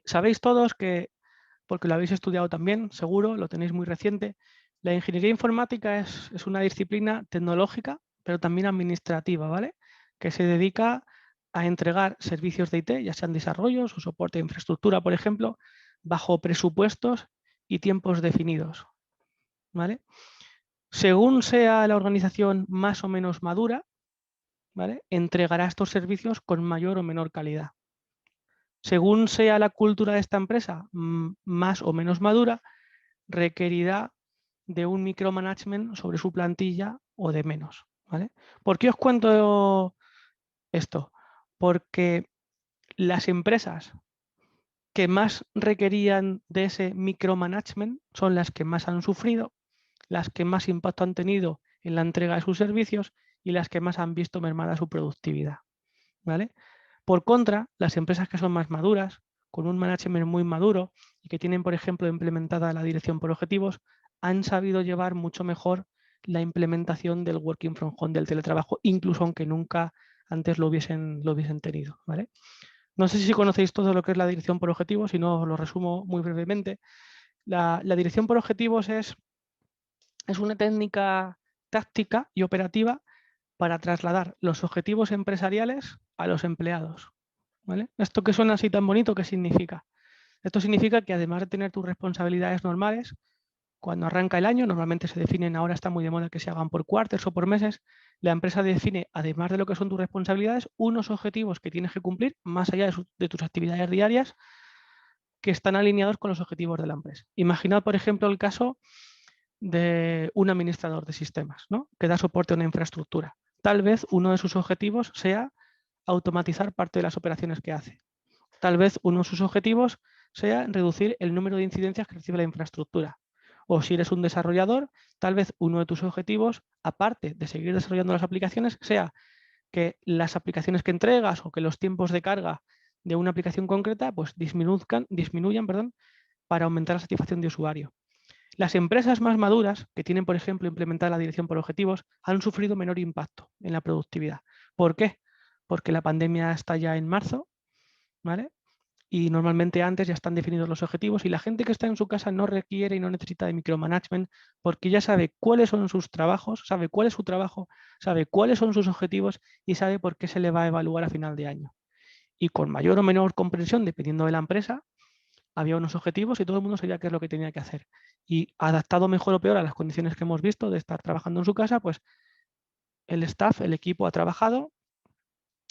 Sabéis todos que, porque lo habéis estudiado también, seguro, lo tenéis muy reciente, la ingeniería informática es una disciplina tecnológica, pero también administrativa, ¿vale? Que se dedica a entregar servicios de IT, ya sean desarrollos o soporte de infraestructura, por ejemplo, bajo presupuestos y tiempos definidos, ¿vale? Según sea la organización más o menos madura, ¿vale? Entregará estos servicios con mayor o menor calidad. Según sea la cultura de esta empresa más o menos madura, requerirá de un micromanagement sobre su plantilla o de menos, ¿vale? ¿Por qué os cuento esto? Porque las empresas que más requerían de ese micromanagement son las que más han sufrido, las que más impacto han tenido en la entrega de sus servicios y las que más han visto mermada su productividad, ¿vale? Por contra, las empresas que son más maduras, con un management muy maduro y que tienen, por ejemplo, implementada la dirección por objetivos, han sabido llevar mucho mejor la implementación del working from home, del teletrabajo, incluso aunque nunca antes lo hubiesen tenido, ¿vale? No sé si conocéis todo lo que es la dirección por objetivos, si no os lo resumo muy brevemente. La dirección por objetivos es una técnica táctica y operativa para trasladar los objetivos empresariales a los empleados, ¿vale? Esto que suena así tan bonito, ¿qué significa? Esto significa que además de tener tus responsabilidades normales, cuando arranca el año, normalmente se definen, ahora está muy de moda que se hagan por quarters o por meses, la empresa define, además de lo que son tus responsabilidades, unos objetivos que tienes que cumplir más allá de tus actividades diarias que están alineados con los objetivos de la empresa. Imaginad, por ejemplo, el caso de un administrador de sistemas, ¿no?, que da soporte a una infraestructura. Tal vez uno de sus objetivos sea automatizar parte de las operaciones que hace. Tal vez uno de sus objetivos sea reducir el número de incidencias que recibe la infraestructura. O si eres un desarrollador, tal vez uno de tus objetivos, aparte de seguir desarrollando las aplicaciones, sea que las aplicaciones que entregas o que los tiempos de carga de una aplicación concreta pues disminuyan, para aumentar la satisfacción de usuario. Las empresas más maduras, que tienen, por ejemplo, implementada la dirección por objetivos, han sufrido menor impacto en la productividad. ¿Por qué? Porque la pandemia está ya en marzo, ¿vale? Y normalmente antes ya están definidos los objetivos y la gente que está en su casa no requiere y no necesita de micromanagement porque ya sabe cuáles son sus trabajos, sabe cuál es su trabajo, sabe cuáles son sus objetivos y sabe por qué se le va a evaluar a final de año. Y con mayor o menor comprensión, dependiendo de la empresa, había unos objetivos y todo el mundo sabía qué es lo que tenía que hacer. Y adaptado mejor o peor a las condiciones que hemos visto de estar trabajando en su casa, pues el staff, el equipo ha trabajado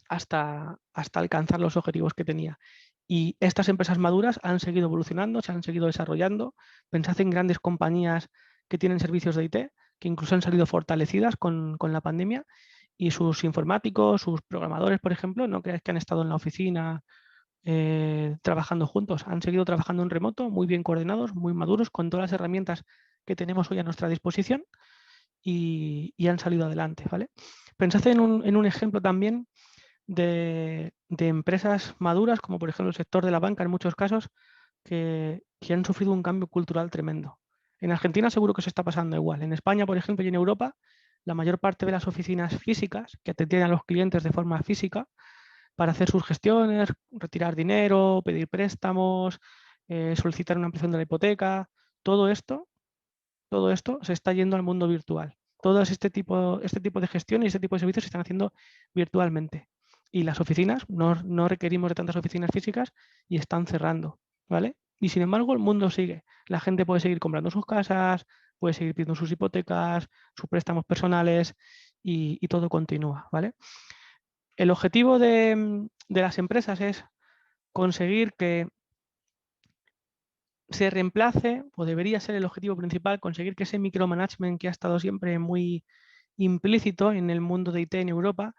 hasta alcanzar los objetivos que tenía. Y estas empresas maduras han seguido evolucionando, se han seguido desarrollando. Pensad en grandes compañías que tienen servicios de IT, que incluso han salido fortalecidas con la pandemia, y sus informáticos, sus programadores, por ejemplo, no creáis que han estado en la oficina trabajando juntos, han seguido trabajando en remoto, muy bien coordinados, muy maduros, con todas las herramientas que tenemos hoy a nuestra disposición y han salido adelante, ¿vale? Pensad en un ejemplo también de empresas maduras, como por ejemplo el sector de la banca en muchos casos, que han sufrido un cambio cultural tremendo. En Argentina seguro que se está pasando igual. En España, por ejemplo, y en Europa, la mayor parte de las oficinas físicas que atendían a los clientes de forma física para hacer sus gestiones, retirar dinero, pedir préstamos, solicitar una ampliación de la hipoteca, todo esto se está yendo al mundo virtual. Todo este tipo de gestión y este tipo de servicios se están haciendo virtualmente. Y las oficinas, no requerimos de tantas oficinas físicas y están cerrando, ¿vale? Y sin embargo el mundo sigue. La gente puede seguir comprando sus casas, puede seguir pidiendo sus hipotecas, sus préstamos personales y todo continúa, ¿vale? El objetivo de las empresas es conseguir que se reemplace, o debería ser el objetivo principal, conseguir que ese micromanagement que ha estado siempre muy implícito en el mundo de IT en Europa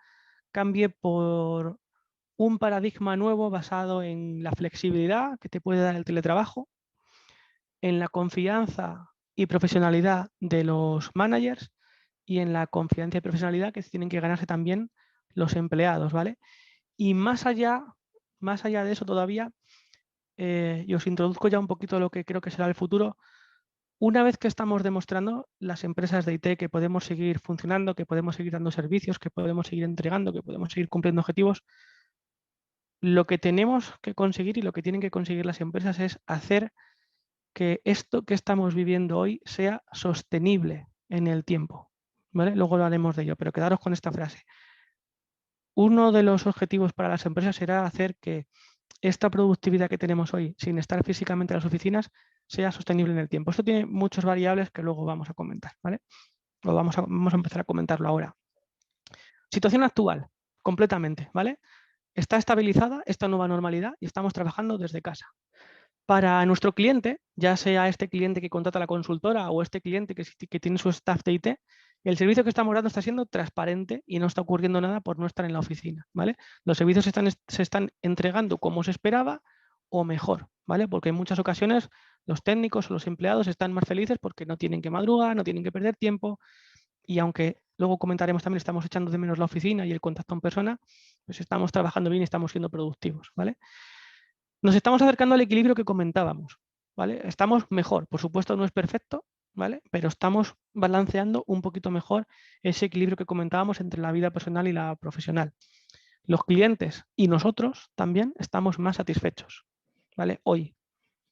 cambie por un paradigma nuevo basado en la flexibilidad que te puede dar el teletrabajo, en la confianza y profesionalidad de los managers y en la confianza y profesionalidad que tienen que ganarse también los empleados, ¿vale? Y más allá de eso todavía, y os introduzco ya un poquito lo que creo que será el futuro. Una vez que estamos demostrando las empresas de IT que podemos seguir funcionando, que podemos seguir dando servicios, que podemos seguir entregando, que podemos seguir cumpliendo objetivos, lo que tenemos que conseguir y lo que tienen que conseguir las empresas es hacer que esto que estamos viviendo hoy sea sostenible en el tiempo, ¿vale? Luego hablaremos de ello, pero quedaros con esta frase. Uno de los objetivos para las empresas será hacer que esta productividad que tenemos hoy, sin estar físicamente en las oficinas, sea sostenible en el tiempo. Esto tiene muchas variables que luego vamos a comentar, ¿vale? O vamos a empezar a comentarlo ahora. Situación actual, completamente, ¿vale? Está estabilizada esta nueva normalidad y estamos trabajando desde casa. Para nuestro cliente, ya sea este cliente que contrata a la consultora o este cliente que tiene su staff de IT, el servicio que estamos dando está siendo transparente y no está ocurriendo nada por no estar en la oficina, ¿vale? Los servicios se están entregando como se esperaba o mejor, ¿vale? Porque en muchas ocasiones los técnicos o los empleados están más felices porque no tienen que madrugar, no tienen que perder tiempo, y aunque luego comentaremos también, estamos echando de menos la oficina y el contacto en persona, pues estamos trabajando bien y estamos siendo productivos, ¿vale? Nos estamos acercando al equilibrio que comentábamos, ¿vale? Estamos mejor, por supuesto no es perfecto, ¿vale? Pero estamos balanceando un poquito mejor ese equilibrio que comentábamos entre la vida personal y la profesional. Los clientes y nosotros también estamos más satisfechos, ¿vale? Hoy,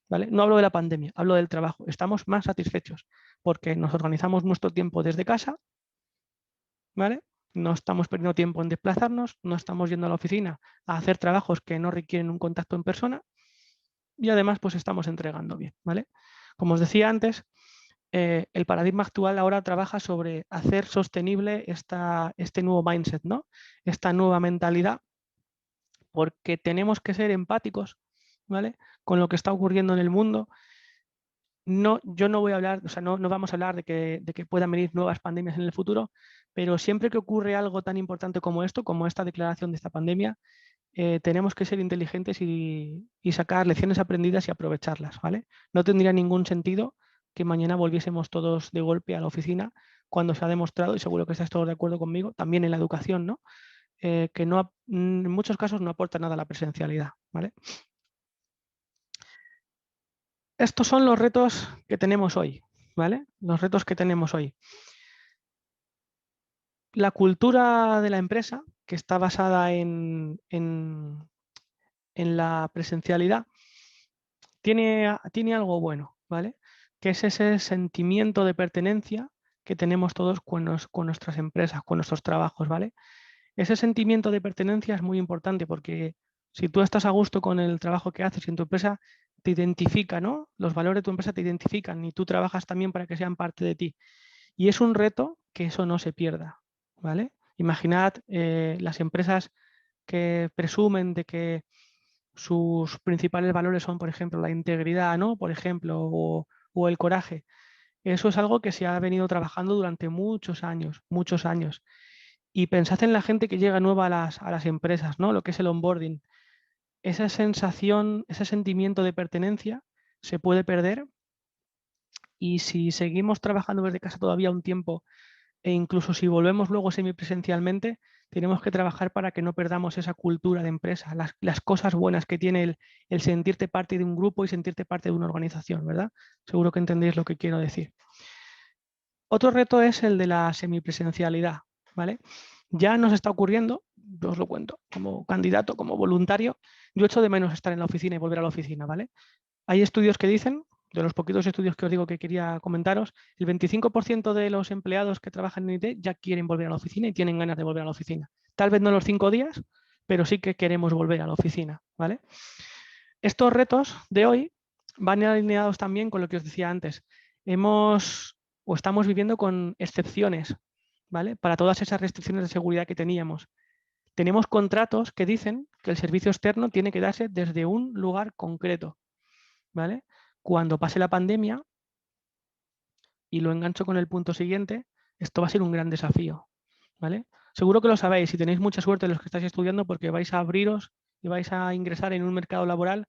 ¿vale? No hablo de la pandemia, hablo del trabajo. Estamos más satisfechos porque nos organizamos nuestro tiempo desde casa, ¿vale? No estamos perdiendo tiempo en desplazarnos, no estamos yendo a la oficina a hacer trabajos que no requieren un contacto en persona y además pues estamos entregando bien, ¿vale? Como os decía antes, el paradigma actual ahora trabaja sobre hacer sostenible este nuevo mindset, ¿no? Esta nueva mentalidad, porque tenemos que ser empáticos, ¿vale? Con lo que está ocurriendo en el mundo. No, yo no voy a hablar, o sea, no vamos a hablar de que puedan venir nuevas pandemias en el futuro, pero siempre que ocurre algo tan importante como esto, como esta declaración de esta pandemia, tenemos que ser inteligentes y sacar lecciones aprendidas y aprovecharlas, ¿vale? No tendría ningún sentido que mañana volviésemos todos de golpe a la oficina cuando se ha demostrado, y seguro que estáis todos de acuerdo conmigo, también en la educación, ¿no? Que no, en muchos casos no aporta nada a la presencialidad, ¿vale? Estos son los retos que tenemos hoy, ¿vale? Los retos que tenemos hoy. La cultura de la empresa, que está basada en la presencialidad, tiene algo bueno, ¿vale? Que es ese sentimiento de pertenencia que tenemos todos con nuestras empresas, con nuestros trabajos, ¿vale? Ese sentimiento de pertenencia es muy importante porque si tú estás a gusto con el trabajo que haces y en tu empresa te identifica, ¿no? Los valores de tu empresa te identifican y tú trabajas también para que sean parte de ti. Y es un reto que eso no se pierda, ¿vale? Imaginad las empresas que presumen de que sus principales valores son, por ejemplo, la integridad, ¿no? Por ejemplo, o el coraje. Eso es algo que se ha venido trabajando durante muchos años, muchos años. Y pensad en la gente que llega nueva a las empresas, ¿no? Lo que es el onboarding. Esa sensación, ese sentimiento de pertenencia se puede perder y si seguimos trabajando desde casa todavía un tiempo e incluso si volvemos luego semipresencialmente, tenemos que trabajar para que no perdamos esa cultura de empresa, las cosas buenas que tiene el sentirte parte de un grupo y sentirte parte de una organización, ¿verdad? Seguro que entendéis lo que quiero decir. Otro reto es el de la semipresencialidad, ¿vale? Ya nos está ocurriendo, yo os lo cuento, como candidato, como voluntario, yo echo de menos estar en la oficina y volver a la oficina, ¿vale? Hay estudios que dicen, de los poquitos estudios que os digo que quería comentaros, el 25% de los empleados que trabajan en IT ya quieren volver a la oficina y tienen ganas de volver a la oficina. Tal vez no los 5 días, pero sí que queremos volver a la oficina, ¿vale? Estos retos de hoy van alineados también con lo que os decía antes. Estamos viviendo con excepciones, ¿vale? Para todas esas restricciones de seguridad que teníamos. Tenemos contratos que dicen que el servicio externo tiene que darse desde un lugar concreto, ¿vale? Cuando pase la pandemia, y lo engancho con el punto siguiente, esto va a ser un gran desafío, ¿vale? Seguro que lo sabéis y tenéis mucha suerte los que estáis estudiando porque vais a abriros y vais a ingresar en un mercado laboral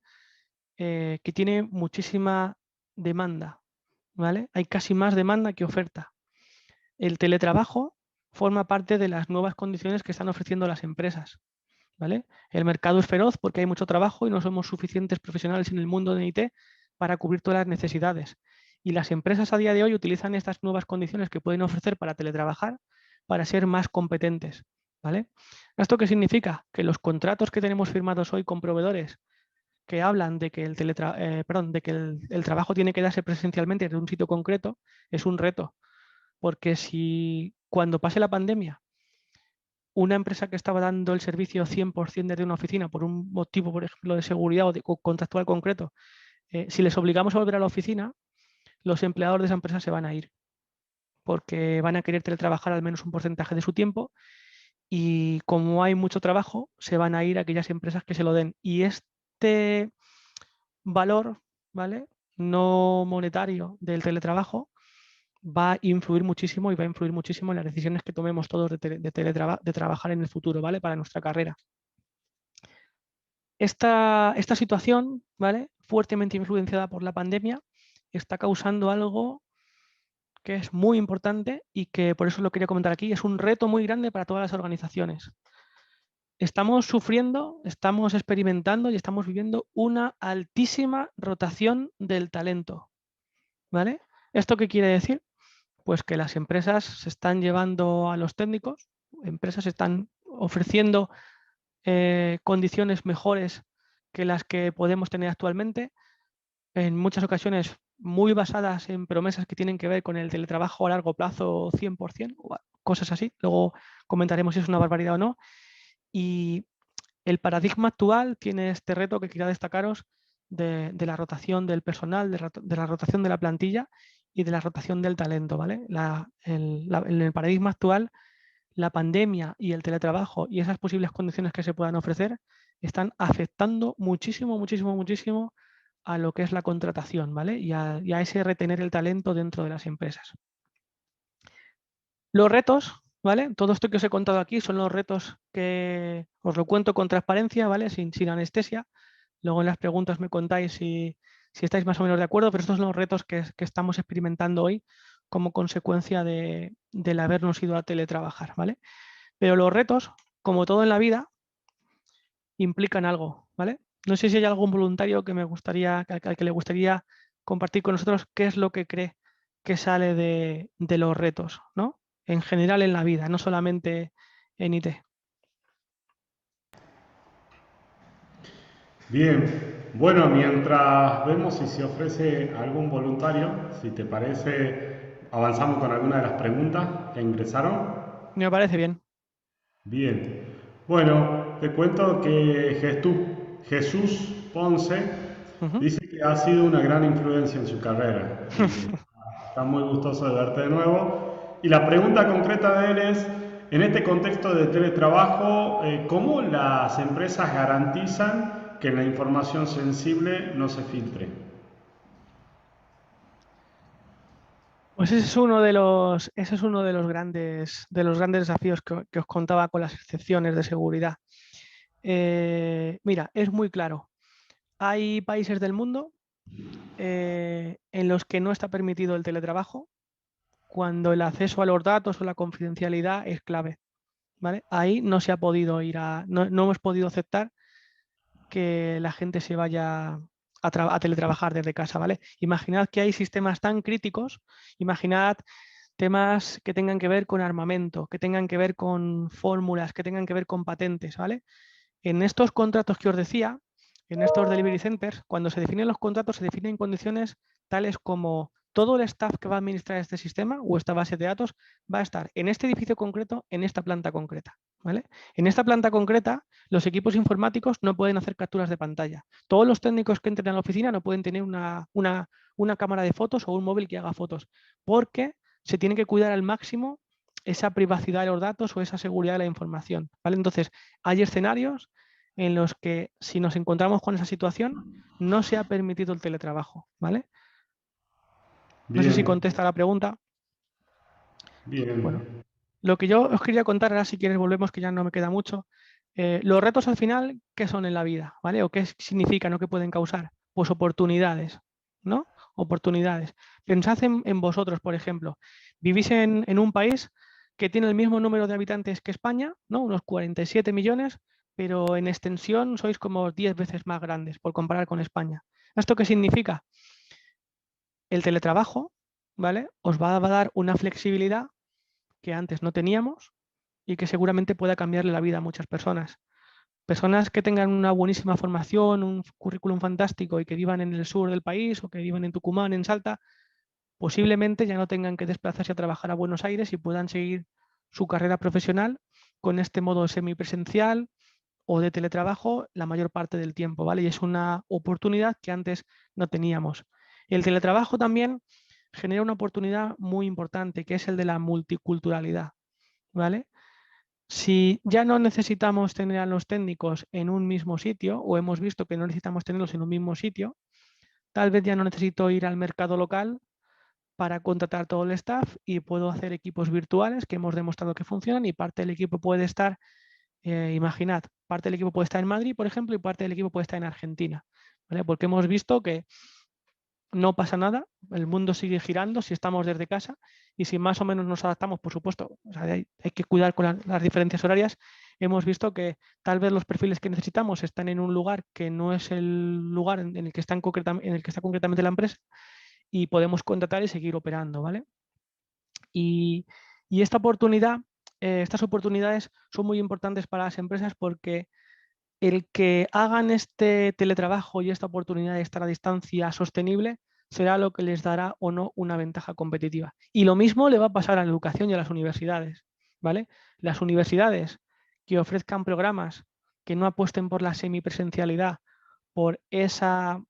que tiene muchísima demanda, ¿vale? Hay casi más demanda que oferta. El teletrabajo forma parte de las nuevas condiciones que están ofreciendo las empresas, ¿vale? El mercado es feroz porque hay mucho trabajo y no somos suficientes profesionales en el mundo de IT para cubrir todas las necesidades. Y las empresas a día de hoy utilizan estas nuevas condiciones que pueden ofrecer para teletrabajar para ser más competentes, ¿vale? ¿Esto qué significa? Que los contratos que tenemos firmados hoy con proveedores que hablan de que el trabajo tiene que darse presencialmente desde un sitio concreto es un reto, porque si cuando pase la pandemia una empresa que estaba dando el servicio 100% desde una oficina por un motivo, por ejemplo, de seguridad o contractual concreto, si les obligamos a volver a la oficina, los empleados de esa empresa se van a ir porque van a querer teletrabajar al menos un porcentaje de su tiempo y como hay mucho trabajo, se van a ir a aquellas empresas que se lo den. Y este valor ¿vale?, no monetario del teletrabajo va a influir muchísimo y va a influir muchísimo en las decisiones que tomemos todos de trabajar en el futuro, ¿vale?, para nuestra carrera. Esta situación, ¿vale?, fuertemente influenciada por la pandemia, está causando algo que es muy importante y que por eso lo quería comentar aquí. Es un reto muy grande para todas las organizaciones. Estamos sufriendo, estamos experimentando y estamos viviendo una altísima rotación del talento, ¿vale? ¿Esto qué quiere decir? Pues que las empresas se están llevando a los técnicos, empresas están ofreciendo condiciones mejores que las que podemos tener actualmente, en muchas ocasiones muy basadas en promesas que tienen que ver con el teletrabajo a largo plazo 100%, o cosas así. Luego comentaremos si es una barbaridad o no. Y el paradigma actual tiene este reto que quería destacaros de la rotación del personal, de la rotación de la plantilla y de la rotación del talento, ¿vale? En el paradigma actual, la pandemia y el teletrabajo y esas posibles condiciones que se puedan ofrecer están afectando muchísimo, muchísimo, muchísimo a lo que es la contratación, ¿vale? Y a ese retener el talento dentro de las empresas. Los retos, ¿vale? Todo esto que os he contado aquí son los retos que os lo cuento con transparencia, ¿vale? Sin anestesia. Luego en las preguntas me contáis si estáis más o menos de acuerdo, pero estos son los retos que estamos experimentando hoy como consecuencia del habernos ido a teletrabajar, ¿vale? Pero los retos, como todo en la vida, implican algo, ¿vale? No sé si hay algún voluntario que al que le gustaría compartir con nosotros qué es lo que cree que sale de los retos, ¿no? En general en la vida, no solamente en IT. Bien, bueno, mientras vemos si se ofrece algún voluntario, si te parece, avanzamos con alguna de las preguntas que ingresaron. Me parece bien. Bien, bueno, te cuento que Jesús Ponce Ujú. dice que ha sido una gran influencia en su carrera y está muy gustoso de verte de nuevo. Y la pregunta concreta de él es, en este contexto de teletrabajo, ¿cómo las empresas garantizan que la información sensible no se filtre? Pues ese es uno de los grandes desafíos que os contaba con las excepciones de seguridad. Mira, es muy claro. Hay países del mundo en los que no está permitido el teletrabajo cuando el acceso a los datos o la confidencialidad es clave, ¿vale? Ahí no se ha podido no hemos podido aceptar que la gente se vaya a teletrabajar desde casa, ¿vale? Imaginad que hay sistemas tan críticos, imaginad temas que tengan que ver con armamento, que tengan que ver con fórmulas, que tengan que ver con patentes, ¿vale? En estos contratos que os decía, en estos delivery centers, cuando se definen los contratos, se definen condiciones tales como todo el staff que va a administrar este sistema o esta base de datos va a estar en este edificio concreto, en esta planta concreta, ¿vale? En esta planta concreta, los equipos informáticos no pueden hacer capturas de pantalla. Todos los técnicos que entren a la oficina no pueden tener una cámara de fotos o un móvil que haga fotos, porque se tiene que cuidar al máximo esa privacidad de los datos o esa seguridad de la información, ¿vale? Entonces, hay escenarios en los que si nos encontramos con esa situación, no se ha permitido el teletrabajo, ¿vale? No sé si Bien, contesta la pregunta. Bueno, bien. lo que yo os quería contar, ahora si quieres volvemos, que ya no me queda mucho. Los retos al final, ¿qué son en la vida? ¿Vale? ¿O qué significan o qué pueden causar? Pues oportunidades, ¿no? Oportunidades. Pensad en vosotros, por ejemplo. Vivís en un país que tiene el mismo número de habitantes que España, ¿no? Unos 47 millones, pero en extensión sois como 10 veces más grandes por comparar con España. ¿Esto qué significa? El teletrabajo, ¿vale? Os va a dar una flexibilidad que antes no teníamos y que seguramente pueda cambiarle la vida a muchas personas. Personas que tengan una buenísima formación, un currículum fantástico y que vivan en el sur del país o que vivan en Tucumán, en Salta, posiblemente ya no tengan que desplazarse a trabajar a Buenos Aires y puedan seguir su carrera profesional con este modo semipresencial o de teletrabajo la mayor parte del tiempo, ¿vale? Y es una oportunidad que antes no teníamos. El teletrabajo también genera una oportunidad muy importante, que es el de la multiculturalidad, ¿vale? Si ya no necesitamos tener a los técnicos en un mismo sitio, o hemos visto que no necesitamos tenerlos en un mismo sitio, tal vez ya no necesito ir al mercado local para contratar todo el staff y puedo hacer equipos virtuales que hemos demostrado que funcionan y parte del equipo puede estar, imaginad, parte del equipo puede estar en Madrid, por ejemplo, y parte del equipo puede estar en Argentina, ¿vale? Porque hemos visto que no pasa nada, el mundo sigue girando si estamos desde casa y si más o menos nos adaptamos, por supuesto, o sea, hay que cuidar con las diferencias horarias. Hemos visto que tal vez los perfiles que necesitamos están en un lugar que no es el lugar en el que está concretamente la empresa y podemos contratar y seguir operando, ¿vale? Y, y esta oportunidad, estas oportunidades son muy importantes para las empresas porque el que hagan este teletrabajo y esta oportunidad de estar a distancia sostenible será lo que les dará o no una ventaja competitiva. Y lo mismo le va a pasar a la educación y a las universidades, ¿vale? Las universidades que ofrezcan programas que no apuesten por la semipresencialidad, por ese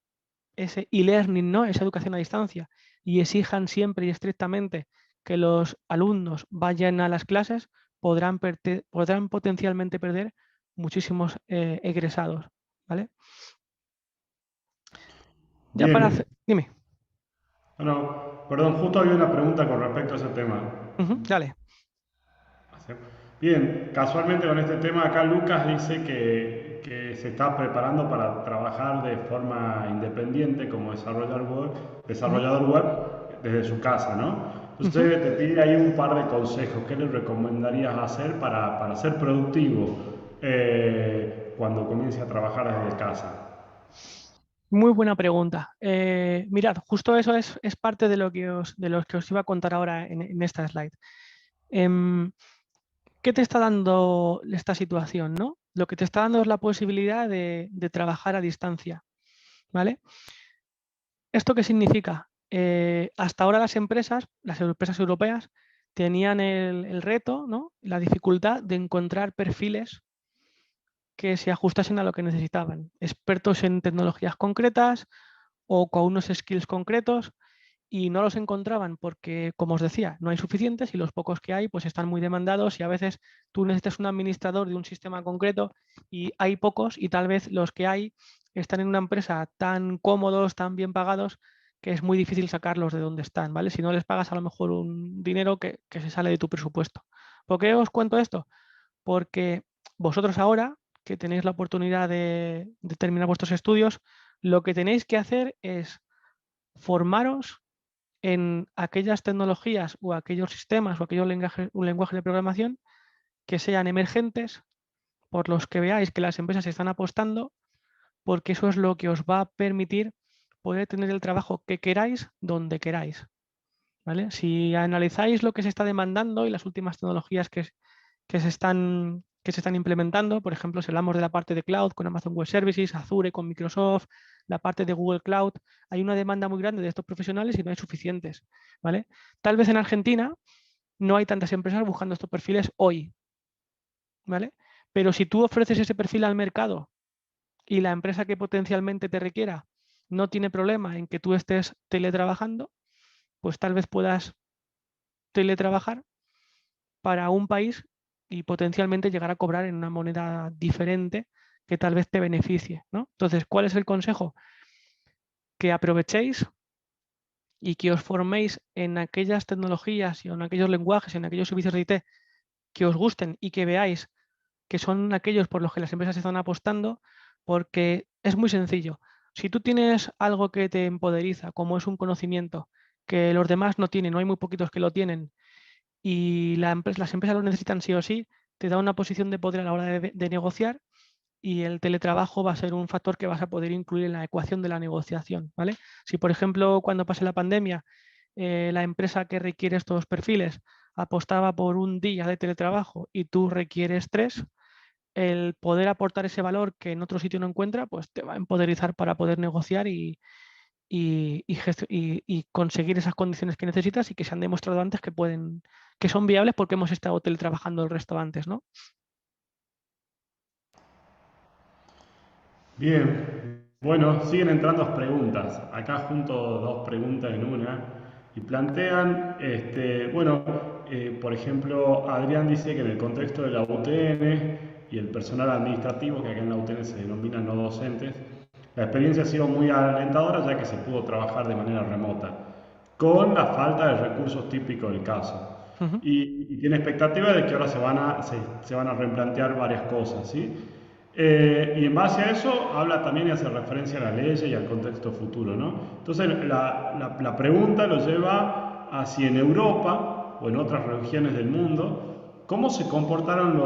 e-learning, ¿no? Esa educación a distancia, y exijan siempre y estrictamente que los alumnos vayan a las clases, podrán potencialmente perder muchísimos egresados, ¿vale? Ya para hacer... Bien. Dime. No, perdón, justo había una pregunta con respecto a ese tema. Dale. Bien, casualmente con este tema acá Lucas dice que se está preparando para trabajar de forma independiente como desarrollador web desde su casa, ¿no? Entonces te pide ahí un par de consejos. ¿Qué le recomendarías hacer para ser productivo cuando comience a trabajar desde casa? Muy buena pregunta. Mirad, justo eso es parte de lo que os iba a contar ahora en esta slide. ¿Qué te está dando esta situación, no? Lo que te está dando es la posibilidad de trabajar a distancia, ¿vale? ¿Esto qué significa? Hasta ahora las empresas europeas, tenían el reto, ¿no? La dificultad de encontrar perfiles que se ajustasen a lo que necesitaban. Expertos en tecnologías concretas o con unos skills concretos, y no los encontraban porque, como os decía, no hay suficientes y los pocos que hay pues están muy demandados y a veces tú necesitas un administrador de un sistema concreto y hay pocos y tal vez los que hay están en una empresa tan cómodos, tan bien pagados, que es muy difícil sacarlos de donde están, ¿vale? Si no les pagas a lo mejor un dinero que se sale de tu presupuesto. ¿Por qué os cuento esto? Porque vosotros ahora que tenéis la oportunidad de terminar vuestros estudios, lo que tenéis que hacer es formaros en aquellas tecnologías o aquellos sistemas o aquellos lenguajes de programación que sean emergentes, por los que veáis que las empresas están apostando, porque eso es lo que os va a permitir poder tener el trabajo que queráis donde queráis, ¿vale? Si analizáis lo que se está demandando y las últimas tecnologías que se están implementando, por ejemplo, si hablamos de la parte de cloud con Amazon Web Services, Azure con Microsoft, la parte de Google Cloud, hay una demanda muy grande de estos profesionales y no hay suficientes, ¿vale? Tal vez en Argentina no hay tantas empresas buscando estos perfiles hoy, ¿vale? Pero si tú ofreces ese perfil al mercado y la empresa que potencialmente te requiera no tiene problema en que tú estés teletrabajando, pues tal vez puedas teletrabajar para un país y potencialmente llegar a cobrar en una moneda diferente que tal vez te beneficie, ¿no? Entonces, ¿cuál es el consejo? Que aprovechéis y que os forméis en aquellas tecnologías y en aquellos lenguajes, en aquellos servicios de IT que os gusten y que veáis que son aquellos por los que las empresas están apostando, porque es muy sencillo. Si tú tienes algo que te empoderiza, como es un conocimiento que los demás no tienen, no hay muy poquitos que lo tienen, y las empresas lo necesitan sí o sí, te da una posición de poder a la hora de negociar, y el teletrabajo va a ser un factor que vas a poder incluir en la ecuación de la negociación, ¿vale? Si, por ejemplo, cuando pase la pandemia, la empresa que requiere estos perfiles apostaba por un día de teletrabajo y tú requieres 3, el poder aportar ese valor que en otro sitio no encuentra, pues te va a empoderizar para poder negociar y conseguir esas condiciones que necesitas y que se han demostrado antes que son viables porque hemos estado teletrabajando el resto antes, ¿no? Bien, bueno, siguen entrando preguntas. Acá junto dos preguntas en una y plantean, bueno, por ejemplo, Adrián dice que en el contexto de la UTN y el personal administrativo, que acá en la UTN se denominan no docentes, La experiencia ha sido muy alentadora ya que se pudo trabajar de manera remota, con la falta de recursos típicos del caso. Ujú. Y tiene expectativa de que ahora se van a replantear varias cosas, ¿sí? Y en base a eso habla también y hace referencia a la ley y al contexto futuro, ¿no? Entonces la pregunta lo lleva a si en Europa o en otras regiones del mundo, ¿cómo se comportaron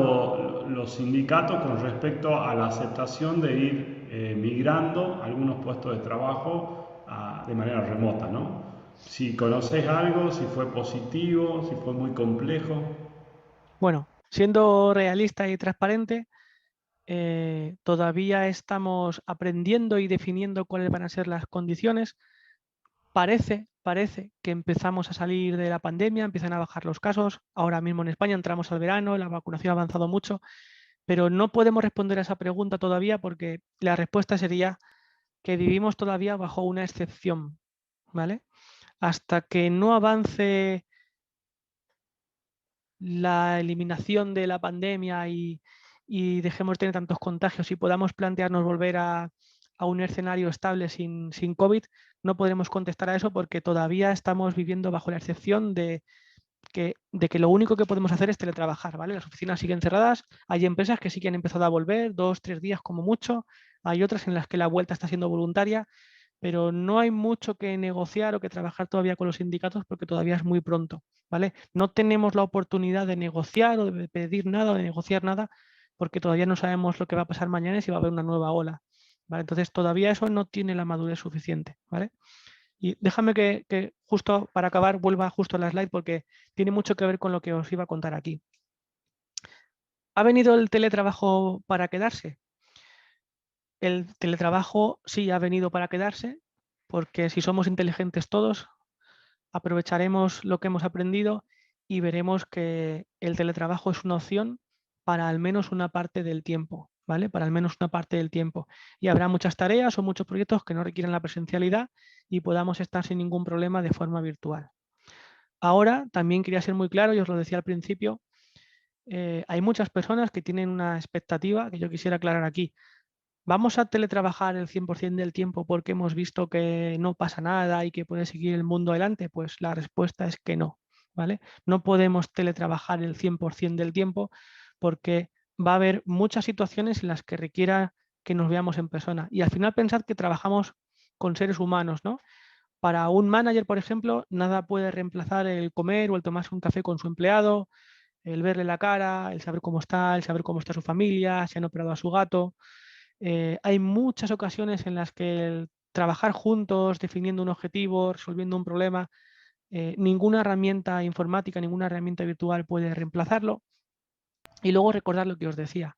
los sindicatos con respecto a la aceptación de ir migrando algunos puestos de trabajo de manera remota, ¿no? Si conoces algo, si fue positivo, si fue muy complejo. Bueno, siendo realista y transparente, todavía estamos aprendiendo y definiendo cuáles van a ser las condiciones. Parece que empezamos a salir de la pandemia, empiezan a bajar los casos. Ahora mismo en España entramos al verano, la vacunación ha avanzado mucho, pero no podemos responder a esa pregunta todavía porque la respuesta sería que vivimos todavía bajo una excepción, ¿vale? Hasta que no avance la eliminación de la pandemia y dejemos de tener tantos contagios y podamos plantearnos volver a un escenario estable sin COVID, no podremos contestar a eso porque todavía estamos viviendo bajo la excepción de que lo único que podemos hacer es teletrabajar, ¿vale? Las oficinas siguen cerradas, hay empresas que sí que han empezado a volver, 2, 3 días como mucho, hay otras en las que la vuelta está siendo voluntaria, pero no hay mucho que negociar o que trabajar todavía con los sindicatos porque todavía es muy pronto, ¿vale? No tenemos la oportunidad de negociar o de pedir nada o de negociar nada porque todavía no sabemos lo que va a pasar mañana y si va a haber una nueva ola, ¿vale? Entonces todavía eso no tiene la madurez suficiente, ¿vale? Y déjame que justo para acabar vuelva justo a la slide porque tiene mucho que ver con lo que os iba a contar aquí. ¿Ha venido el teletrabajo para quedarse? El teletrabajo sí ha venido para quedarse porque si somos inteligentes todos, aprovecharemos lo que hemos aprendido y veremos que el teletrabajo es una opción para al menos una parte del tiempo, ¿vale? Para al menos una parte del tiempo. Y habrá muchas tareas o muchos proyectos que no requieren la presencialidad y podamos estar sin ningún problema de forma virtual. Ahora, también quería ser muy claro, y os lo decía al principio, hay muchas personas que tienen una expectativa que yo quisiera aclarar aquí. ¿Vamos a teletrabajar el 100% del tiempo porque hemos visto que no pasa nada y que puede seguir el mundo adelante? Pues la respuesta es que no, ¿vale? No podemos teletrabajar el 100% del tiempo porque va a haber muchas situaciones en las que requiera que nos veamos en persona. Y al final pensad que trabajamos con seres humanos, ¿no? Para un manager, por ejemplo, nada puede reemplazar el comer o el tomarse un café con su empleado, el verle la cara, el saber cómo está, el saber cómo está su familia, si han operado a su gato. Hay muchas ocasiones en las que el trabajar juntos, definiendo un objetivo, resolviendo un problema, ninguna herramienta informática, ninguna herramienta virtual puede reemplazarlo. Y luego recordar lo que os decía.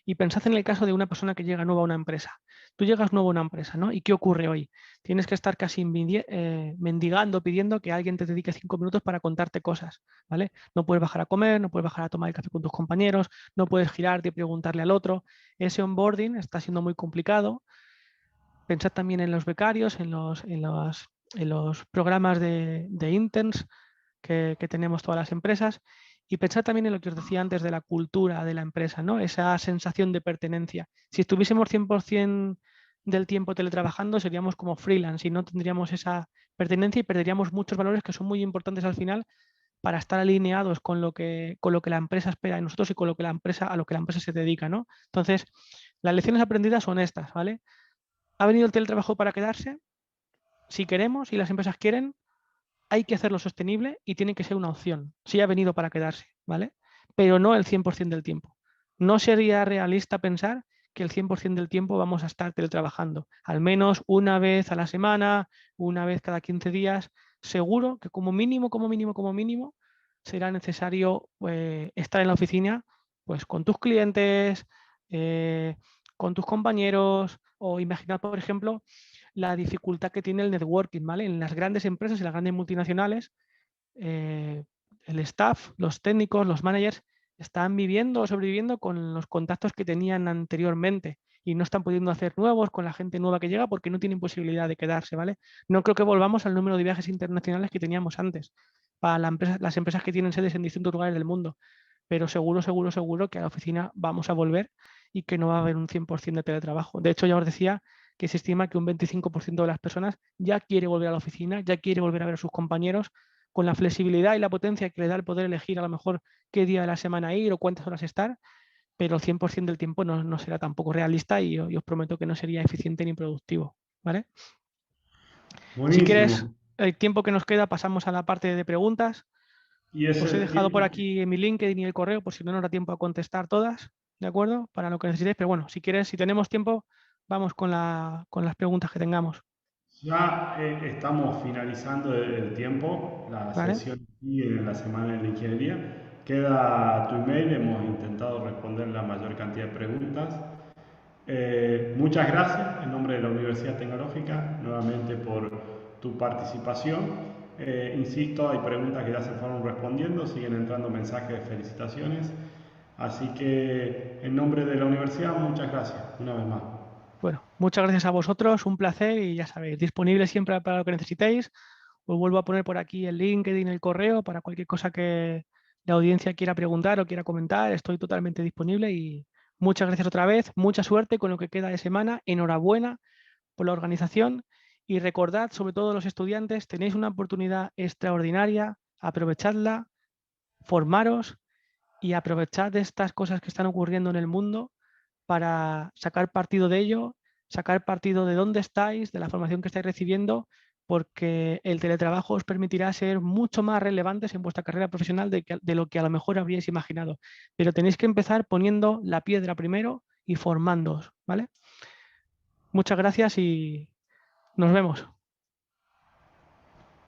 Y pensad en el caso de una persona que llega nueva a una empresa. Tú llegas nuevo a una empresa, ¿no? ¿Y qué ocurre hoy? Tienes que estar casi mendigando, pidiendo que alguien te dedique 5 minutos para contarte cosas, ¿vale? No puedes bajar a comer, no puedes bajar a tomar el café con tus compañeros, no puedes girarte y preguntarle al otro. Ese onboarding está siendo muy complicado. Pensad también en los becarios, en los programas de interns que tenemos todas las empresas. Y pensad también en lo que os decía antes de la cultura de la empresa, ¿no? Esa sensación de pertenencia. Si estuviésemos 100% del tiempo teletrabajando, seríamos como freelance y no tendríamos esa pertenencia y perderíamos muchos valores que son muy importantes al final para estar alineados con lo que la empresa espera de nosotros y con lo que a lo que la empresa se dedica, ¿no? Entonces, las lecciones aprendidas son estas, ¿vale? ¿Ha venido el teletrabajo para quedarse? Si queremos y las empresas quieren, hay que hacerlo sostenible y tiene que ser una opción. Sí ha venido para quedarse, ¿vale? Pero no el 100% del tiempo. No sería realista pensar que el 100% del tiempo vamos a estar teletrabajando. Al menos una vez a la semana, una vez cada 15 días. Seguro que como mínimo, será necesario estar en la oficina pues, con tus clientes, eh, con tus compañeros o imaginar, por ejemplo, la dificultad que tiene el networking, ¿vale? En las grandes empresas y las grandes multinacionales, el staff, los técnicos, los managers, están viviendo o sobreviviendo con los contactos que tenían anteriormente y no están pudiendo hacer nuevos con la gente nueva que llega porque no tienen posibilidad de quedarse, ¿vale? No creo que volvamos al número de viajes internacionales que teníamos antes para las empresas que tienen sedes en distintos lugares del mundo, pero seguro que a la oficina vamos a volver y que no va a haber un 100% de teletrabajo. De hecho, ya os decía que se estima que un 25% de las personas ya quiere volver a la oficina, ya quiere volver a ver a sus compañeros, con la flexibilidad y la potencia que le da el poder elegir a lo mejor qué día de la semana ir o cuántas horas estar, pero el 100% del tiempo no será tampoco realista y os prometo que no sería eficiente ni productivo, ¿vale? Si quieres, Buenísimo. el tiempo que nos queda pasamos a la parte de preguntas. Y Os he ese dejado por tiempo, aquí en mi LinkedIn y el correo, por si no nos da tiempo a contestar todas, ¿de acuerdo? Para lo que necesitéis, pero bueno, si quieres, si tenemos tiempo, vamos con las preguntas que tengamos, ya estamos finalizando el tiempo, la ¿vale? sesión aquí en la Semana de la Ingeniería. Queda tu email, hemos intentado responder la mayor cantidad de preguntas. Muchas gracias en nombre de la Universidad Tecnológica nuevamente por tu participación. Insisto, hay preguntas que ya se fueron respondiendo, siguen entrando mensajes de felicitaciones. Así que en nombre de la universidad, muchas gracias una vez más. Bueno, muchas gracias a vosotros, un placer y ya sabéis, disponible siempre para lo que necesitéis. Os vuelvo a poner por aquí el LinkedIn, el correo, para cualquier cosa que la audiencia quiera preguntar o quiera comentar. Estoy totalmente disponible y muchas gracias otra vez. Mucha suerte con lo que queda de semana. Enhorabuena por la organización y recordad, sobre todo los estudiantes, tenéis una oportunidad extraordinaria, aprovechadla, formaros y aprovechad de estas cosas que están ocurriendo en el mundo para sacar partido de ello, sacar partido de dónde estáis, de la formación que estáis recibiendo, porque el teletrabajo os permitirá ser mucho más relevantes en vuestra carrera profesional de lo que a lo mejor habríais imaginado. Pero tenéis que empezar poniendo la piedra primero y formándoos, ¿vale? Muchas gracias y nos vemos.